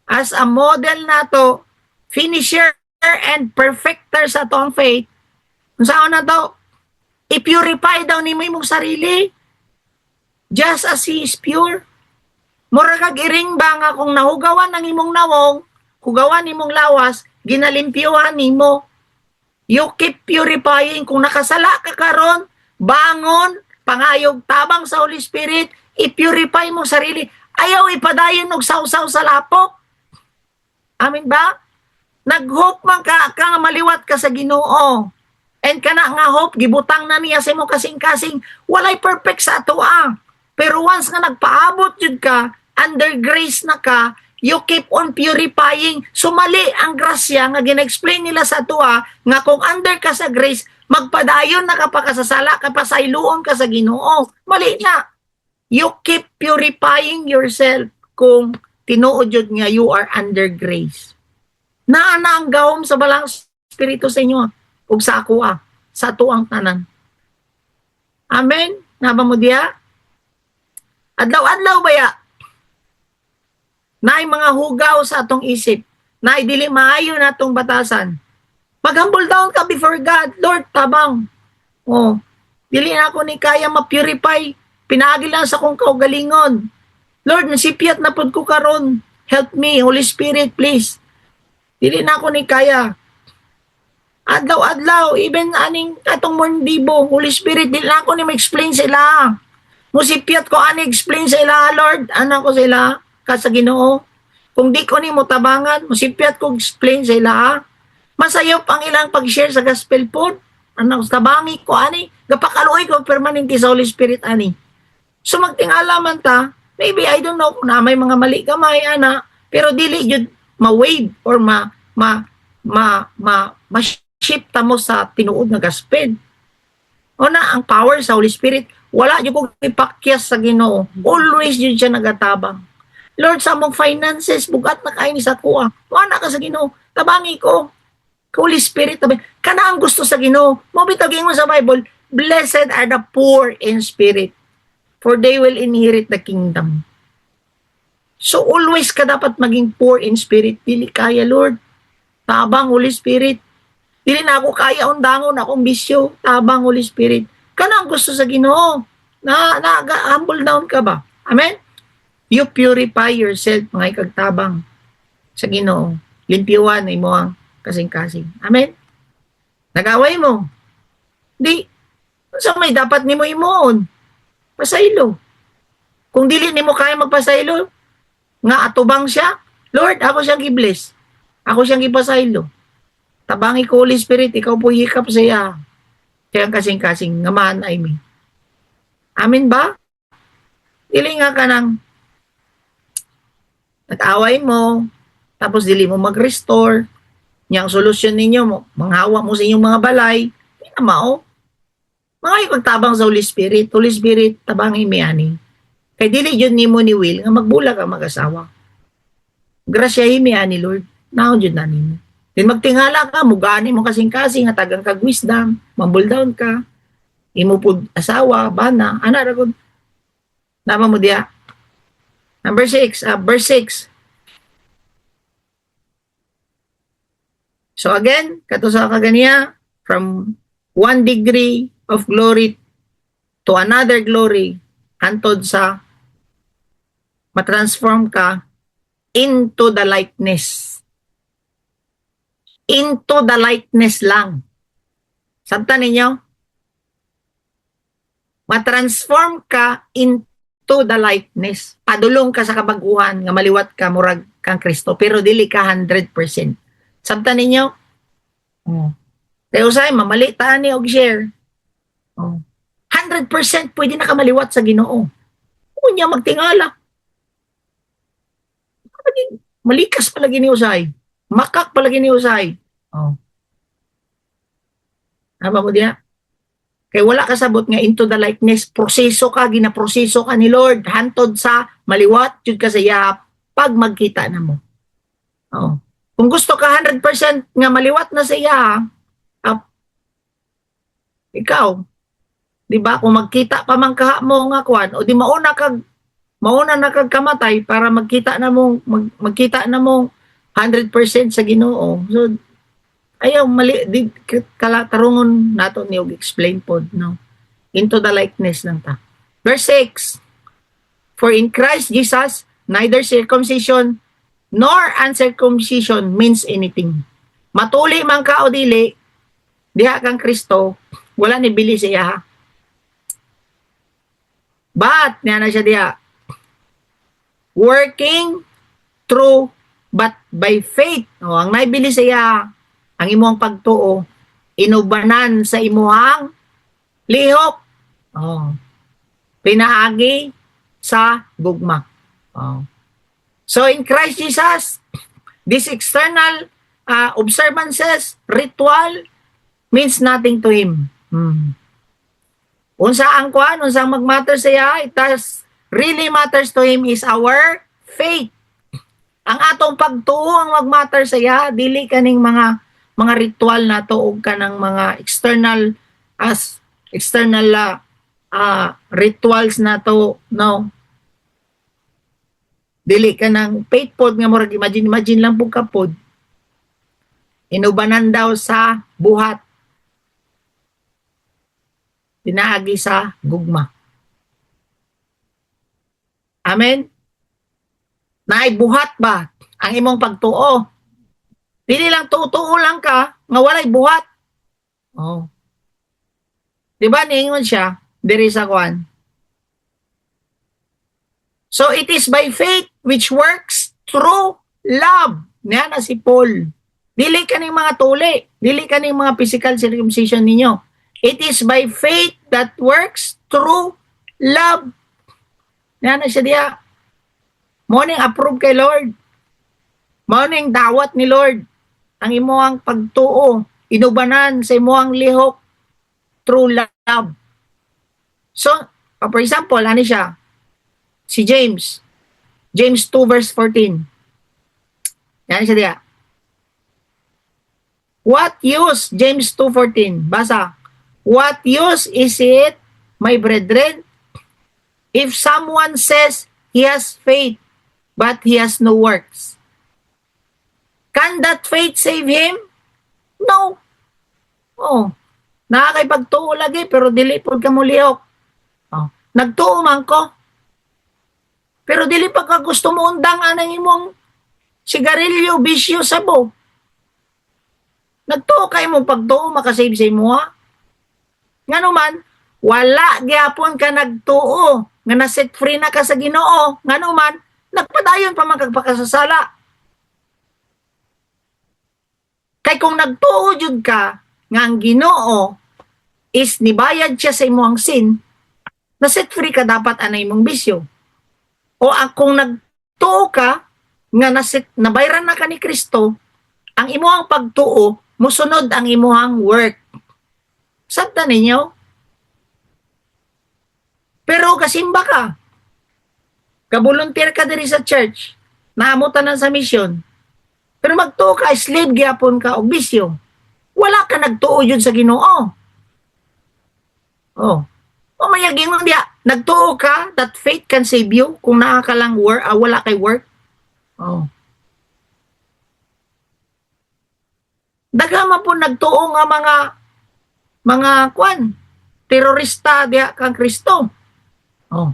as a model na to, finisher and perfecter sa atong faith, kung saan na to, i-purify daw ni mo imong sarili, just as He is pure. Mura kag iring ba nga kung nahugawan ang imong nawong, hugawan imong lawas, ginalimpyuhan nimo. You keep purifying. Kung nakasala ka karon, bangon, pangayog tabang sa Holy Spirit, i-purify mo sarili. Ayaw ipadayon og sausaw sa lapok. Amin ba? Nag-hope man ka nga maliwat ka sa Ginoo. And kana nga hope, gibutang na niya sa imo kasing-kasing. Walay perfect sa ato Pero once nga nagpaabot jud ka, under grace na ka, you keep on purifying. Sumali ang grasya nga gina-explain nila sa tuwa nga kung under ka sa grace, magpadayon na ka pa kasasala, kapasayloon ka sa Ginoo. Mali na. You keep purifying yourself kung tinuod jud nga you are under grace. Naa ang gawom sa balang Espiritu sa inyo ug sa ako sa tuang tanan. Amen. Naba mo diya? Adlaw-adlaw baya? Naay mga hugaw sa atong isip. Naay dili maayo na atong batasan. Mag-humble down ka before God. Lord, tabang. Dili na ako ni kaya ma-purify. Pinaagi lang sa kong kaugalingon. Lord, nasipyat na pod ko karon. Help me, Holy Spirit, please. Dili na ako ni kaya. Adlaw-adlaw, even aning atong mondibo, Holy Spirit, dili na ako ni ma-explain sila. Musipyat ko ani explain sa ila, Lord. Ano ko sila ka sa Ginoo. Kung di ko ni mo tabangan, musipyat ko explain sa ila. Masayop ang ilang pag-share sa gospel pod. Ano tabangi ko ani, gapakaluoy ko permanente sa Holy Spirit ani. So magtingala man ta, maybe I don't know kung na may mga mali gamay ana, pero dili jud ma-wave or shift ta mo sa tinuod nga gospel. O na, ang power sa Holy Spirit, wala yung kong ipakyas sa Ginoo. Always yun siya nagatabang. Lord, sa among finances, bugat na kain sa kuha. Wala ka sa Ginoo. Tabangi ko. Holy Spirit, kana ang gusto sa Ginoo. Mabitagin mo sa Bible, blessed are the poor in spirit, for they will inherit the kingdom. So always ka dapat maging poor in spirit. Dili kaya, Lord. Tabang, Holy Spirit. Dili na ako kaya undangon akong bisyo. Tabang, Holy Spirit. Kana ang gusto sa Ginoo. Humble down ka ba? Amen? You purify yourself, mga ikagtabang sa Ginoo. Limpiwan ay mo ang kasing-kasing. Amen? Nag-away mo. Di. Sa may dapat ni mo imoon. Pasaylo. Kung dili ni mo kaya magpasaylo, nga atubang siya, Lord, ako siyang i-bless. Ako siyang ipasaylo. Tabangi ko, Holy Spirit, ikaw po hikap sa iya. Kaya kasing-kasing, nga man ay mi. Amin ba? Dili nga ka nang nag-away mo, tapos dili mo mag-restore, niyang solusyon ninyo, manghawa mo sa inyong mga balay, hindi na mao. Mga ipagtabang sa Holy Spirit, Holy Spirit, tabangi mi ani. Kay dili yun ni mo ni Will, nga magbulag ang mag-asawa. Grasyahin mi ani, Lord. Naon yun na nimo. Then magtingala ka, mugani mo kasing-kasing, hatagang kag wisdom, mambul down ka, imo po asawa, bana, ana ragod. Nama mo diya. Number 6, verse 6. So again, kato sa kaganiya, from one degree of glory to another glory, hantod sa matransform ka into the likeness. Into the likeness lang. Sabta ninyo? Matransform ka into the likeness. Padulong ka sa kabaguhan, nga maliwat ka, murag kang Kristo, pero dili ka 100%. Sabta ninyo? Oh. Kaya usay, mamali taan ni og share. Oh. 100% pwede na ka maliwat sa Ginoo. Unya magtingala. Malikas palagi ni usay. Makak palagi ni usay. Oh. Haba mo diya? Kaya wala kasabot nga into the likeness, proseso ka, ginaproseso ka ni Lord, hantod sa maliwat, yun ka sa iya, pag magkita na mo. Oh. Kung gusto ka 100% nga maliwat na sa iya, ikaw, di ba, kung magkita pa man kaha mo nga kwan, o di mauna na kag kamatay para magkita na mo, magkita na mo 100% sa Ginoo. So, ayaw, mali, di kalatarungon nato ni og explain pod, no? Into the likeness lang ta. Verse 6, for in Christ Jesus, neither circumcision nor uncircumcision means anything. Matuli man ka o dili, diha kang Kristo, wala ni bili siya. But, niya na siya diha, working through but by faith. O, ang naibili siya, ang imuhang pagtuo, inubanan sa imuhang lihok. O, pinaagi sa gugma. O. So, in Christ Jesus, this external observances, ritual, means nothing to Him. Unsa ang kuan, unsa ang mag-matter siya, it does really matters to Him is our faith. Ang atong pagtuo ang mag-matter siya, dili kaning mga ritual na to o kanang mga external rituals na to, no. Dili ka ng faith pod nga murag imagine lang pug kapod. Inubanan daw sa buhat. Pinaagi sa gugma. Amen? Naibuhat ba ang imong pagtuo? Dili lang tutuo lang ka, nga walay buhat. Oh. Diba niingon siya, diri sa kwan. So it is by faith which works through love. Niya na si Paul. Dili kaning mga tuli, dili kaning mga physical circumcision ninyo. It is by faith that works through love. Niya na siya diya. Morning approve kay Lord. Morning dawat ni Lord. Ang imuhang pagtuo inubanan sa imuhang lihok through love. So, for example, ano siya? Si James. James 2 verse 14. Yan siya diya. What use? James 2:14. Basa. What use is it, my brethren, if someone says he has faith, but he has no works? Can that faith save him? No. Oh. Nakakipagtuo lagi, pero dili po ka mulihok. Oh. Nagtuo man ko. Pero dili pa ka gusto mo undang anang imong sigarilyo, bisyo, sabo. Nagtuo kayo mong pagtuo, makasave sa imo ha. Nga naman, wala gyapon ka nagtuo, nga naset free na ka sa Ginoo. Nga naman, nagpadayon pa man kagpakasasala. Kay kung nagtuo jud ka, nga ang Ginoo is nibayad siya sa imong sin, naset free ka dapat anay imong bisyo. O kung nagtuo ka, nga nabayran na ka ni Kristo, ang imuhang pagtuo, musunod ang imuhang work. Sabta ninyo? Pero kasimba ka. Kabulunteer ka diri sa church, naamutan na sa misyon. Pero magtuo ka, slave gyapon ka o bisyo. Wala ka nagtuo yun sa Ginoo. Oh. O mayaging mo diya, nagtuo ka that faith can save you kung nakakalang wala kay work. Oh. Dagama po nagtuo nga mga kwan, terorista diya kang Kristo. Oh.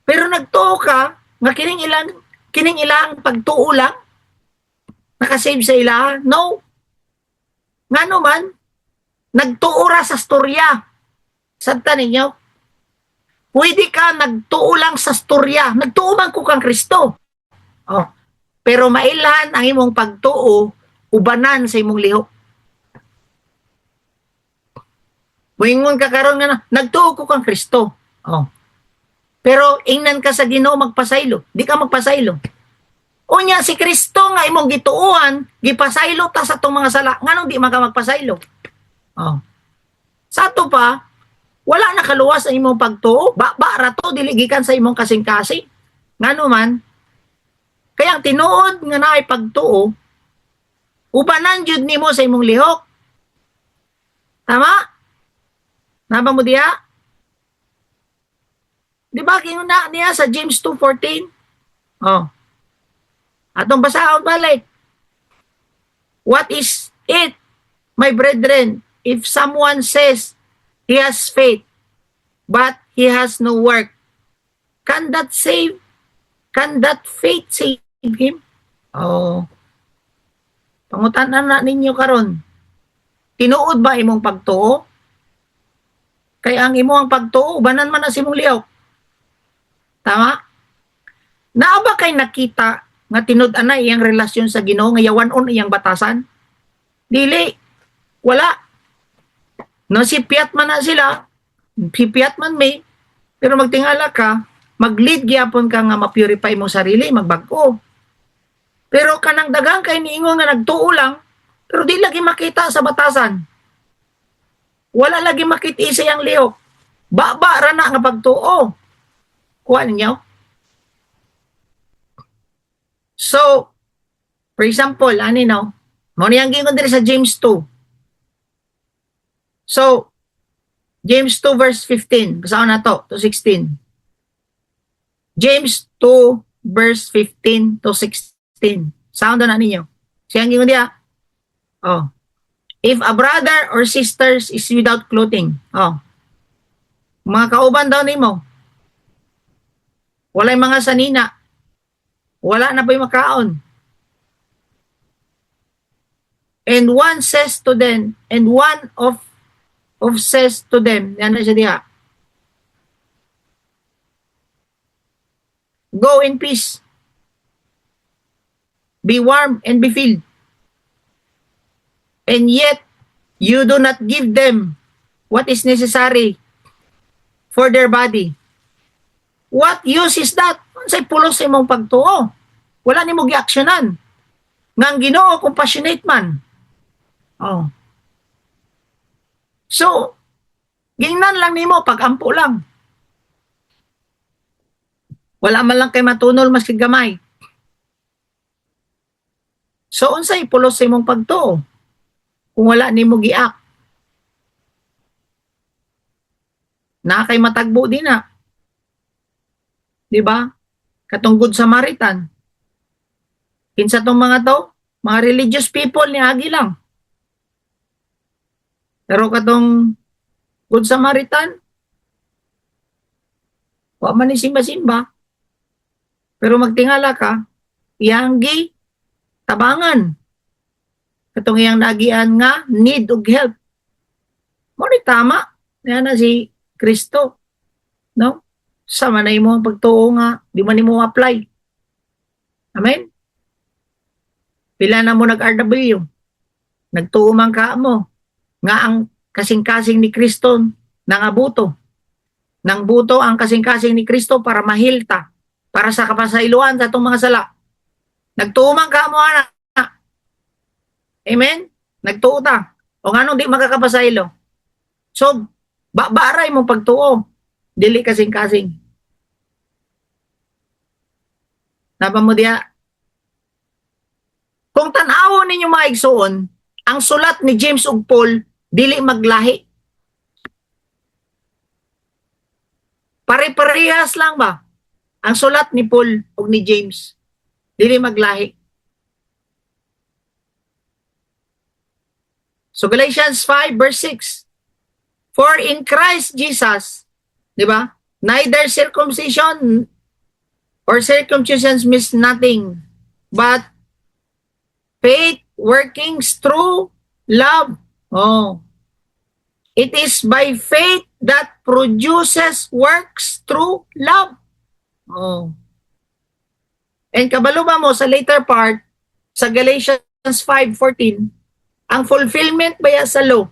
Pero nagtuo ka nga kining ilang pagtuo lang nakasave sa ila? No. Ngano man nagtuo ra sa storya. Sabta ninyo? Pwede ka nagtuo lang sa storya. Nagtuo man ko kang Kristo. Oh. Pero mailan ang imong pagtuo ubanan sa imong lihok. Moingon ka karon nga nagtuo ko kang Kristo. Oh. Pero ingnan ka sa Ginoo magpasaylo, di ka magpasaylo. Unya si Kristo nga imong gituuhan, gipasaylo ta sa tong mga sala. Nganong di man ka magpasaylo? Oh. Sa ato pa, wala na kaluwas ang imong pagtuo. Ba ra to dili gikan sa imong kasing-kasing. Ngano man, kaya ang tinuod nga naay pagtuo, ubanan jud nimo sa imong lihok. Tama? Naba mo diya? Di ba kinuna niya sa James 2:14? Oh. Atong basahon balik. What is it, my brethren, if someone says he has faith, but he has no work? Can that save? Can that faith save him? Oh. Pangutanan na ninyo karon. Tinuod ba imong pagtuo? Kay ang imong pagtuo, banan man na si mong lihok. Tama? Naa ba kay nakita nga tinud-an na iyang relasyon sa Ginoo nga yawanon iyang batasan? Dili. Wala. No, si piyat man na sila, si piyat man may, pero magtingala ka, mag-lead gyapon ka nga ma-purify mo sarili, magbag-o. Pero kanang dagang kay niingon nga nagtuo lang, pero di lagi makita sa batasan. Wala lagi makita sa iyang lihok. Ba ra na nga pagtuo. Kuha ninyo? So, for example, ani no? Mo niyang gingon diri sa James 2. So, James 2 verse 15. Basaon na to 16. James 2 verse 15 to 16. Sound na ninyo. Siyang gingon diya. Oh. If a brother or sisters is without clothing. Oh. Mga kauban daw nimo. Walay mga sanina. Wala na pa yung makaon. And one says to them, and one of says to them, yan na siya diha. Go in peace. Be warm and be filled. And yet, you do not give them what is necessary for their body. What use is that? Say pulos sa imong pagtuo. Wala nimo gi-aksyonan. Nga ang Ginoo compassionate man. Oh. So, gingnan lang nimo pag-ampo lang. Wala man lang kay matunol maski gamay. So, unsay pulos sa imong pagtuo kung wala nimo giak? Na kay matagbo din na. Di ba? Katong Good Samaritan. Kinsa tong mga to? Mga religious people ni agi lang. Pero katong Good Samaritan, wa man ni simba-simba. Pero magtingala ka, iyanggi tabangan. Katong iyang nagian nga need og help. Mo ni tama. Yan na si Kristo. No? Sama na imo ang pagtuo nga, di man nimo apply. Amen? Pila na mo nag-RW. Nagtuo man ka mo. Nga ang kasing-kasing ni Kristo nangabuto. Nang buto ang kasing-kasing ni Kristo para mahilta. Para sa kapasailuan sa itong mga sala. Nagtuo man ka mo, anak. Amen? Nagtuo ta. O nga nung di makakapasaylo. So, baray mo pagtuo. Dili kasing-kasing. Napa mo diya? Kung tanaw ninyo mga igsoon, ang sulat ni James ug Paul, dili maglahi. Pare-parehas lang ba? Ang sulat ni Paul ug ni James, dili maglahi. So Galatians 5 verse 6. For in Christ Jesus, di ba? Neither circumcision or circumcision means nothing, but faith working through love. Oh. It is by faith that produces works through love. Oh. And kabalo ba mo sa later part, sa Galatians 5:14, ang fulfillment ba sa law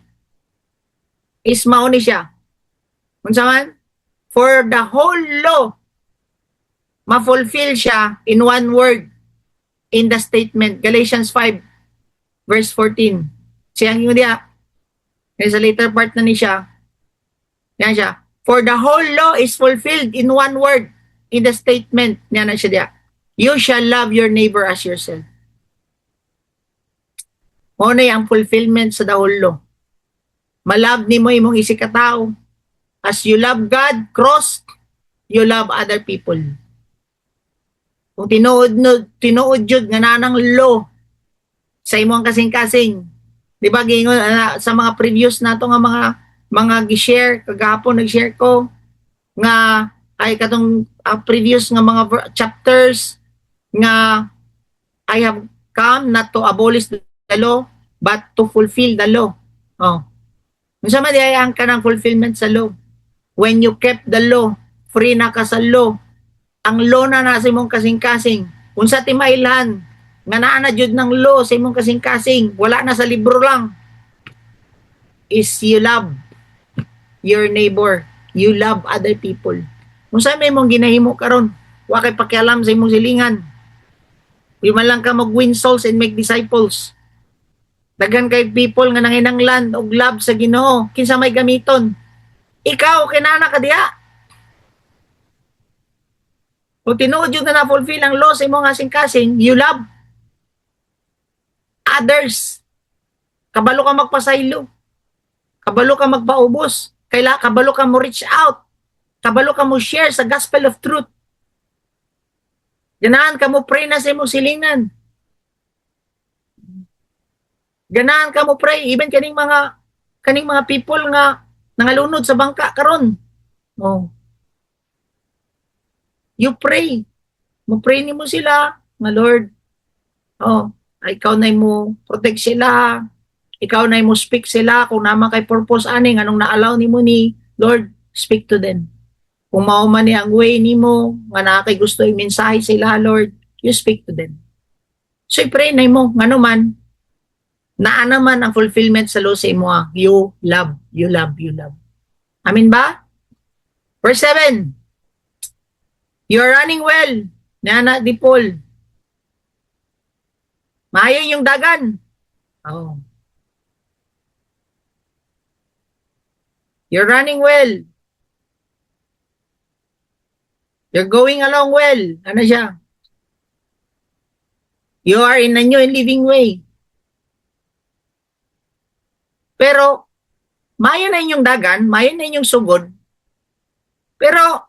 is mauni siya. Unsa man? For the whole law, ma-fulfill siya in one word in the statement. Galatians 5 verse 14. Siyang yun diya. Sa later part na ni siya. Yan siya. For the whole law is fulfilled in one word in the statement. Yan na siya diya. You shall love your neighbor as yourself. Mo na ang fulfillment sa the whole law. Malab ni mo imong isikatao. As you love God, cross, you love other people. Kung tinuod jud nga nanang law sa imong kasing-kasing. Di ba gingon sa mga previous nato nga mga gi-share kagahapon nag-share ko nga ay katong previous nga mga chapters nga I have come not to abolish the law but to fulfill the law. Oh. Unsa man diayang ka ng fulfillment sa law? When you kept the law, free na ka sa law. Ang law na nasa imong kasing-kasing. Unsa ti mailhan nga naa na jud ng law sa imong kasing-kasing, wala na sa libro lang. Is you love your neighbor. You love other people. Unsa may imong ginahimo karon? Wa kay pakialam sa imong silingan. Di man lang ka mag-win souls and make disciples. Daghan kay people nga nanginanglan og love sa Ginoo. Kinsa may gamiton? Ikaw kinana ka diha. Kung tinuod yun na na-fulfill ang law sa imong kasing-kasing, you love others. Kabalo ka magpasaylo. Kabalo ka magpaubos. Kabalo ka mo reach out. Kabalo ka mo share sa gospel of truth. Ganahan ka mo pray na sa imong silingan. Ganahan ka mo pray even kaning mga people nga nangalunod sa bangka karon. Oh. You pray. Mo pray nimo sila nga Lord. Oh, ikaw na mo protect sila. Ikaw na mo speak sila kung naman kay purpose ani anong na-allow nimo ni Lord, speak to them. Kung mao man ni ang way nimo nga naa kay gusto i mensahe sila Lord, you speak to them. So pray na mo ngano man naa naman ang fulfillment sa law sa imo. You love, you love, you love. Amen ba? Verse 7. You're running well. Nana di Paul. Maayo yung dagan. Oh. You're running well. You're going along well. Ano siya? You are in a new and living way. Pero, mayo na inyong dagan, mayo na inyong sugod. Pero,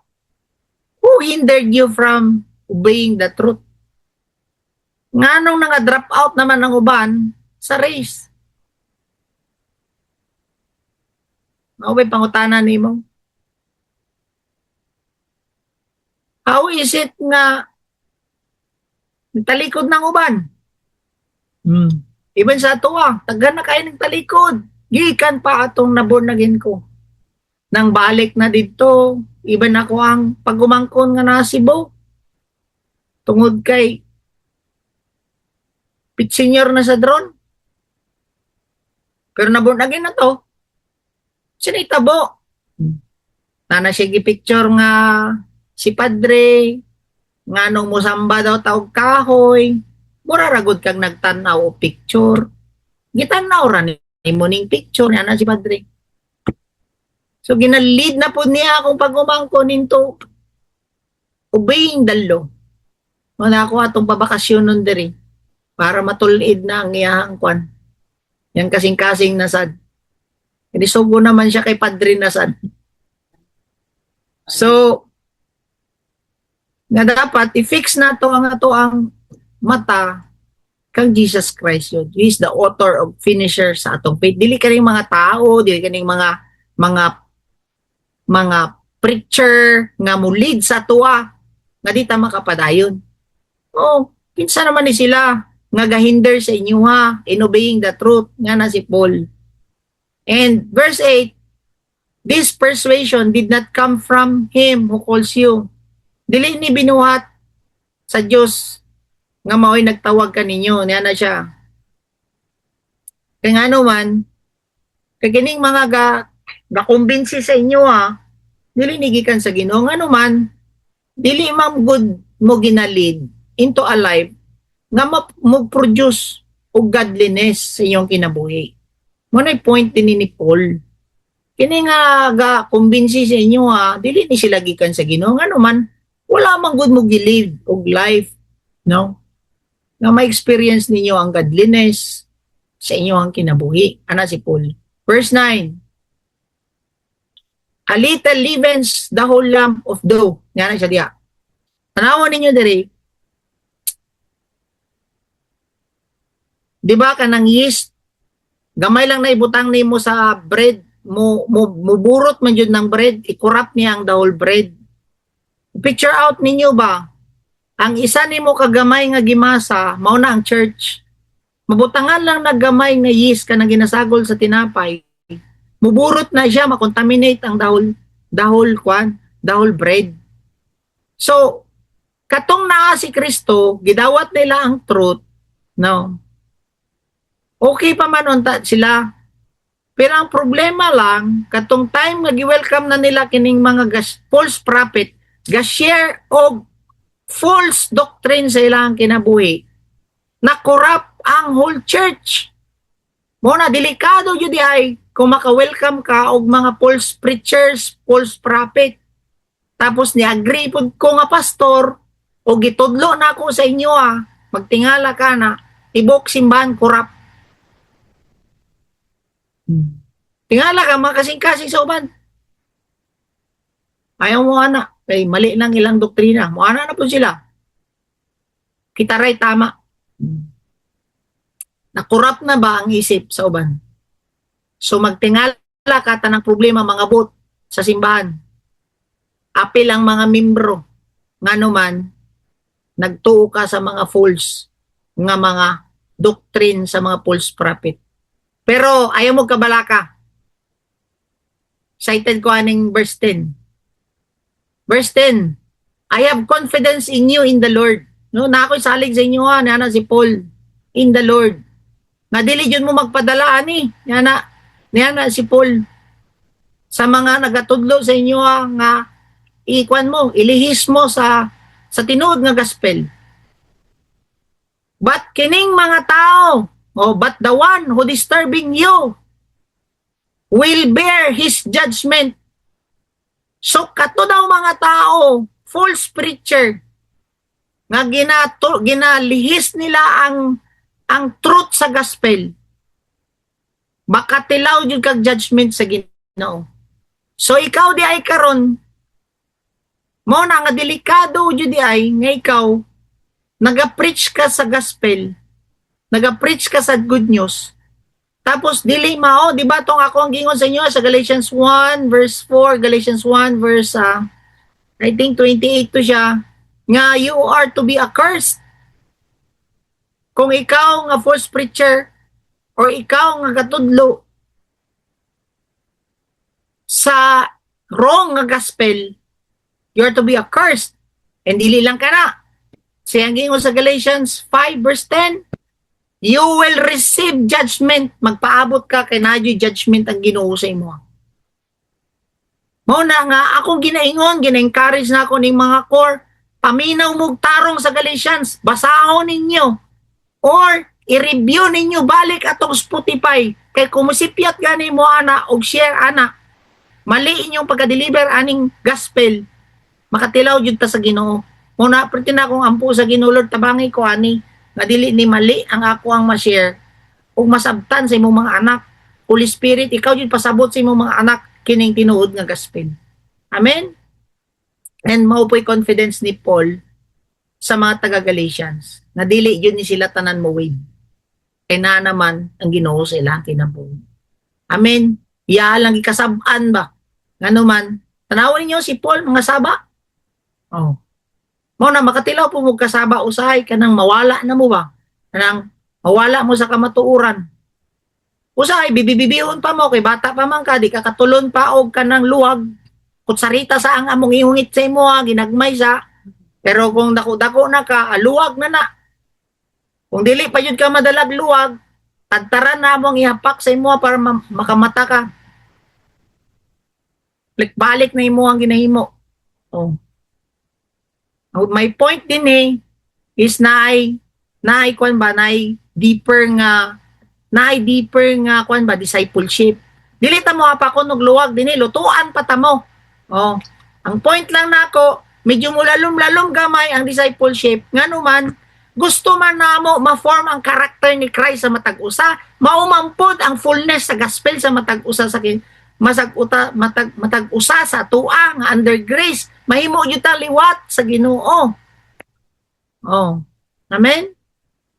who hindered you from obeying the truth? Nga nung drop out naman ng uban sa race. Maway pangutana ni mo. How is it nga talikod ng uban? Even sa tuwa, taga na kayo ng talikod. Gikan pa atong naborn-again ko. Nang balik na dito, even ako ang pagumangkon nga na Cebu. Tungod kay pit senior na sa drone. Pero naborn-again na to. Sinitabo. Nana siya gipicture nga si Padre, nga nung musamba daw taog kahoy, muraragod kang nagtanaw o picture. Gitanaw ra ni mo ning picture niya na si Padre. So ginalid na po niya akong pagumangko ninto obeying the law. Wala ko atong pabakasyon nun diri para matulid na ang iyahang kwan. Yan kasing-kasing nasad. Hindi sugo naman siya kay Padre nasad. So, nga dapat i-fix na to ang mata kang Jesus Christ yun. He is the author of finisher sa atong faith. Dili kaning mga tao, dili kaning mga preacher nga mulid sa tuwa nga di ta makapadayon. Oh, kinsa naman ni sila nga gahinder sa inyo ha in obeying the truth nga na si Paul. And verse 8, this persuasion did not come from him who calls you. Dili ni binuhat sa Diyos nga mao'y nagtawag kaninyo. Niya na siya. Kaya nga naman, kagining mga gakumbinsi sa inyo dili nigikan sa Ginoo. Nga naman, dili ma'am good mo ginalid into a life nga mag-produce og godliness sa inyong kinabuhi. Muna'y point din ni Paul. Kini nga kumbinsi sa inyo dili ni sila gikan sa Ginoo. Nga naman, wala mang good mo gilive og life, no? Na ma-experience ninyo ang godliness sa inyo ang kinabuhi. Ana si Paul. Verse 9. A little leavens the whole lump of dough. Yan siya diya. Tanawan ninyo diri. Di ba kanang yeast? Gamay lang na ibutang nimo sa bread. Muburot man yun ng bread. I-corrupt niya ang the whole bread. Picture out ninyo ba? Ang isa nimo kagamay nga gimasa, mao na ang church. Mabutangan lang na gamay nga yeast ka na ginasagol sa tinapay. Muburot na siya, makontaminate ang dahol bread. So, katong naa si Kristo, gidawat nila ang truth, no? Okay pa man unta sila. Pero ang problema lang, katong time nga gi-welcome na nila kining mga false prophet, ga-share og false doctrine sa ilang kinabuhi, na corrupt ang whole church. Muna, delikado yun ay kung maka-welcome ka og mga false preachers, false prophet. Tapos ni-agree po ko nga pastor, o gitudlo na ako sa inyo magtingala ka na, tibok simbahan corrupt. Tingala ka, makasing-kasing sa uban. Ayaw mo kay mali lang ilang doktrina. Muana na po sila. Kita ray tama. Na-corrupt na ba ang isip sa uban? So magtingala ka tanang problema mga bot sa simbahan. Apil ang mga membro. Nga naman, nagtuo ka sa mga false nga mga doctrine sa mga false prophet. Pero ayaw mo kabalaka. Cited ko aning verse 10. Verse 10, I have confidence in you in the Lord. No, na ako'y salig sa inyo na si Paul, in the Lord. Na dili yun mo magpadala na si Paul. Sa mga nagatudlo sa inyo nga ikwan mo, ilihis mo sa tinuod nga gospel. But kining mga tao, but the one who disturbing you, will bear his judgment. So kato daw mga tao, false preacher, nga ginalihis nila ang truth sa gospel. Baka tilaw jud kag judgment sa Ginoo. So ikaw di ay karon mo na nga delikado jud di ay nga ikaw naga-preach ka sa gospel, naga-preach ka sa good news. Tapos dili mao, di ba tong ako ang gingon sa inyo sa Galatians 1 verse 4, Galatians 1 verse I think 28 to siya, nga you are to be accursed. Kung ikaw nga false preacher or ikaw nga katudlo sa wrong nga gospel, you are to be accursed. And dili lang ka na. Siyang gingon sa Galatians 5 verse 10, you will receive judgment. Magpaabot ka kay nadyo judgment ang Ginoo sa imo. Mao na nga akong ginaingon, gina-encourage na ako ning mga core, paminaw mog tarong sa Galatians, basahon ninyo or i-review ninyo balik atong Spotify kay kumusipyat gani mo ana og share ana. Mali inyong pagka-deliver aning gospel. Makatilaw jud ta sa Ginoo. Muna perti na akong ampo sa Ginoo, Lord, tabangi ko ani nga dili ni mali ang ako ang ma-share ug masabtan sa imong mga anak. Holy Spirit, ikaw jud pasabot sa imong mga anak kining tinuod nga gospel. Amen. And mao po'y confidence ni Paul sa mga taga-Galatians na dili jud ni sila tanan mowid. Kay na naman ang Ginoo sa ilang kinabuhi. Amen. Ya lang ikasab-an ba? Ngano man, tanawon niyo si Paul mga saba. Oh. Mo na makatilaw po mo kasaba usahay kanang mawala na mo ba? Kanang mawala mo sa kamatuuran. Usahay bibibihon pa mo kay bata pa man ka, di ka katulon pa og kanang luwag. Kutsarita sa ang among ihungit sa imo ginagmay sa. Pero kung dako-dako na ka, luwag na na. Kung dili pa yun ka madalag luwag, tagtaran na mong ihapak sa imo para makamata ka. Balik na imo ang ginahimo. Oh. My point din is naay kwan ba deeper nga kwan ba discipleship. Dili ta mo pa ko luwag dinhi lutuan pa ta mo. Oh. Ang point lang nako medyo mulalom-lalom gamay ang discipleship ngano man gusto man namo ma-form ang karakter ni Christ sa matag usa, maumampod ang fullness sa gospel sa matag usa sa matag usa sa tua nga under grace mahimo jud ta liwat sa Ginoo. Oh. Amen.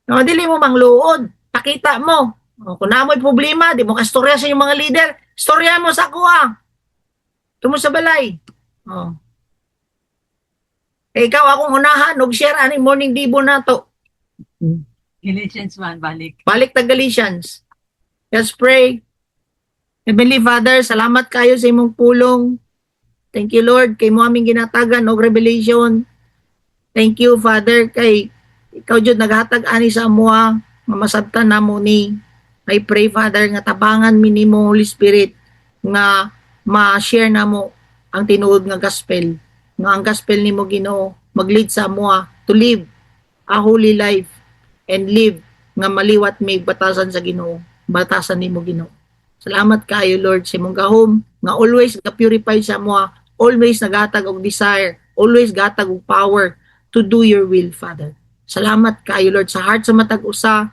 No, dili mo mangluod, pakita mo. Oh, kung namoy problema, di mo kastorya sa iyong mga leader, storya mo sa kuha. Tumo sa balay. Oh. Eh, ikaw akong unahan, og-share ani morning dibo nato. Galatians 1, balik. Balik ta Galatians. Let's pray. Heavenly Father, salamat kayo sa imong pulong. Thank you, Lord, kay mo aming ginatagan og revelation. Thank you, Father, kay ikaw jud naghatag ani sa amuha nga masabtan namo ni. I pray, Father, nga tabangan mi nimo Holy Spirit nga ma-share namo ang tinuod nga gospel. Nga ang gospel nimo Ginoo mag-lead sa amuha to live a holy life and live nga maliwat mi batasan sa Ginoo. Batasan nimo Ginoo. Salamat kayo, Lord, sa imong gahom nga always ga-purify sa amuha, always naghatag og desire, always gatag og power to do your will, Father. Salamat kayo, Lord, sa heart sa matag usa.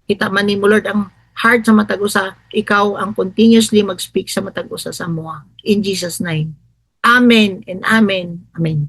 Kita man nimo, Lord, ang heart sa matag usa, ikaw ang continuously mag-speak sa matag usa sa amuha. In Jesus' name. Amen and amen. Amen.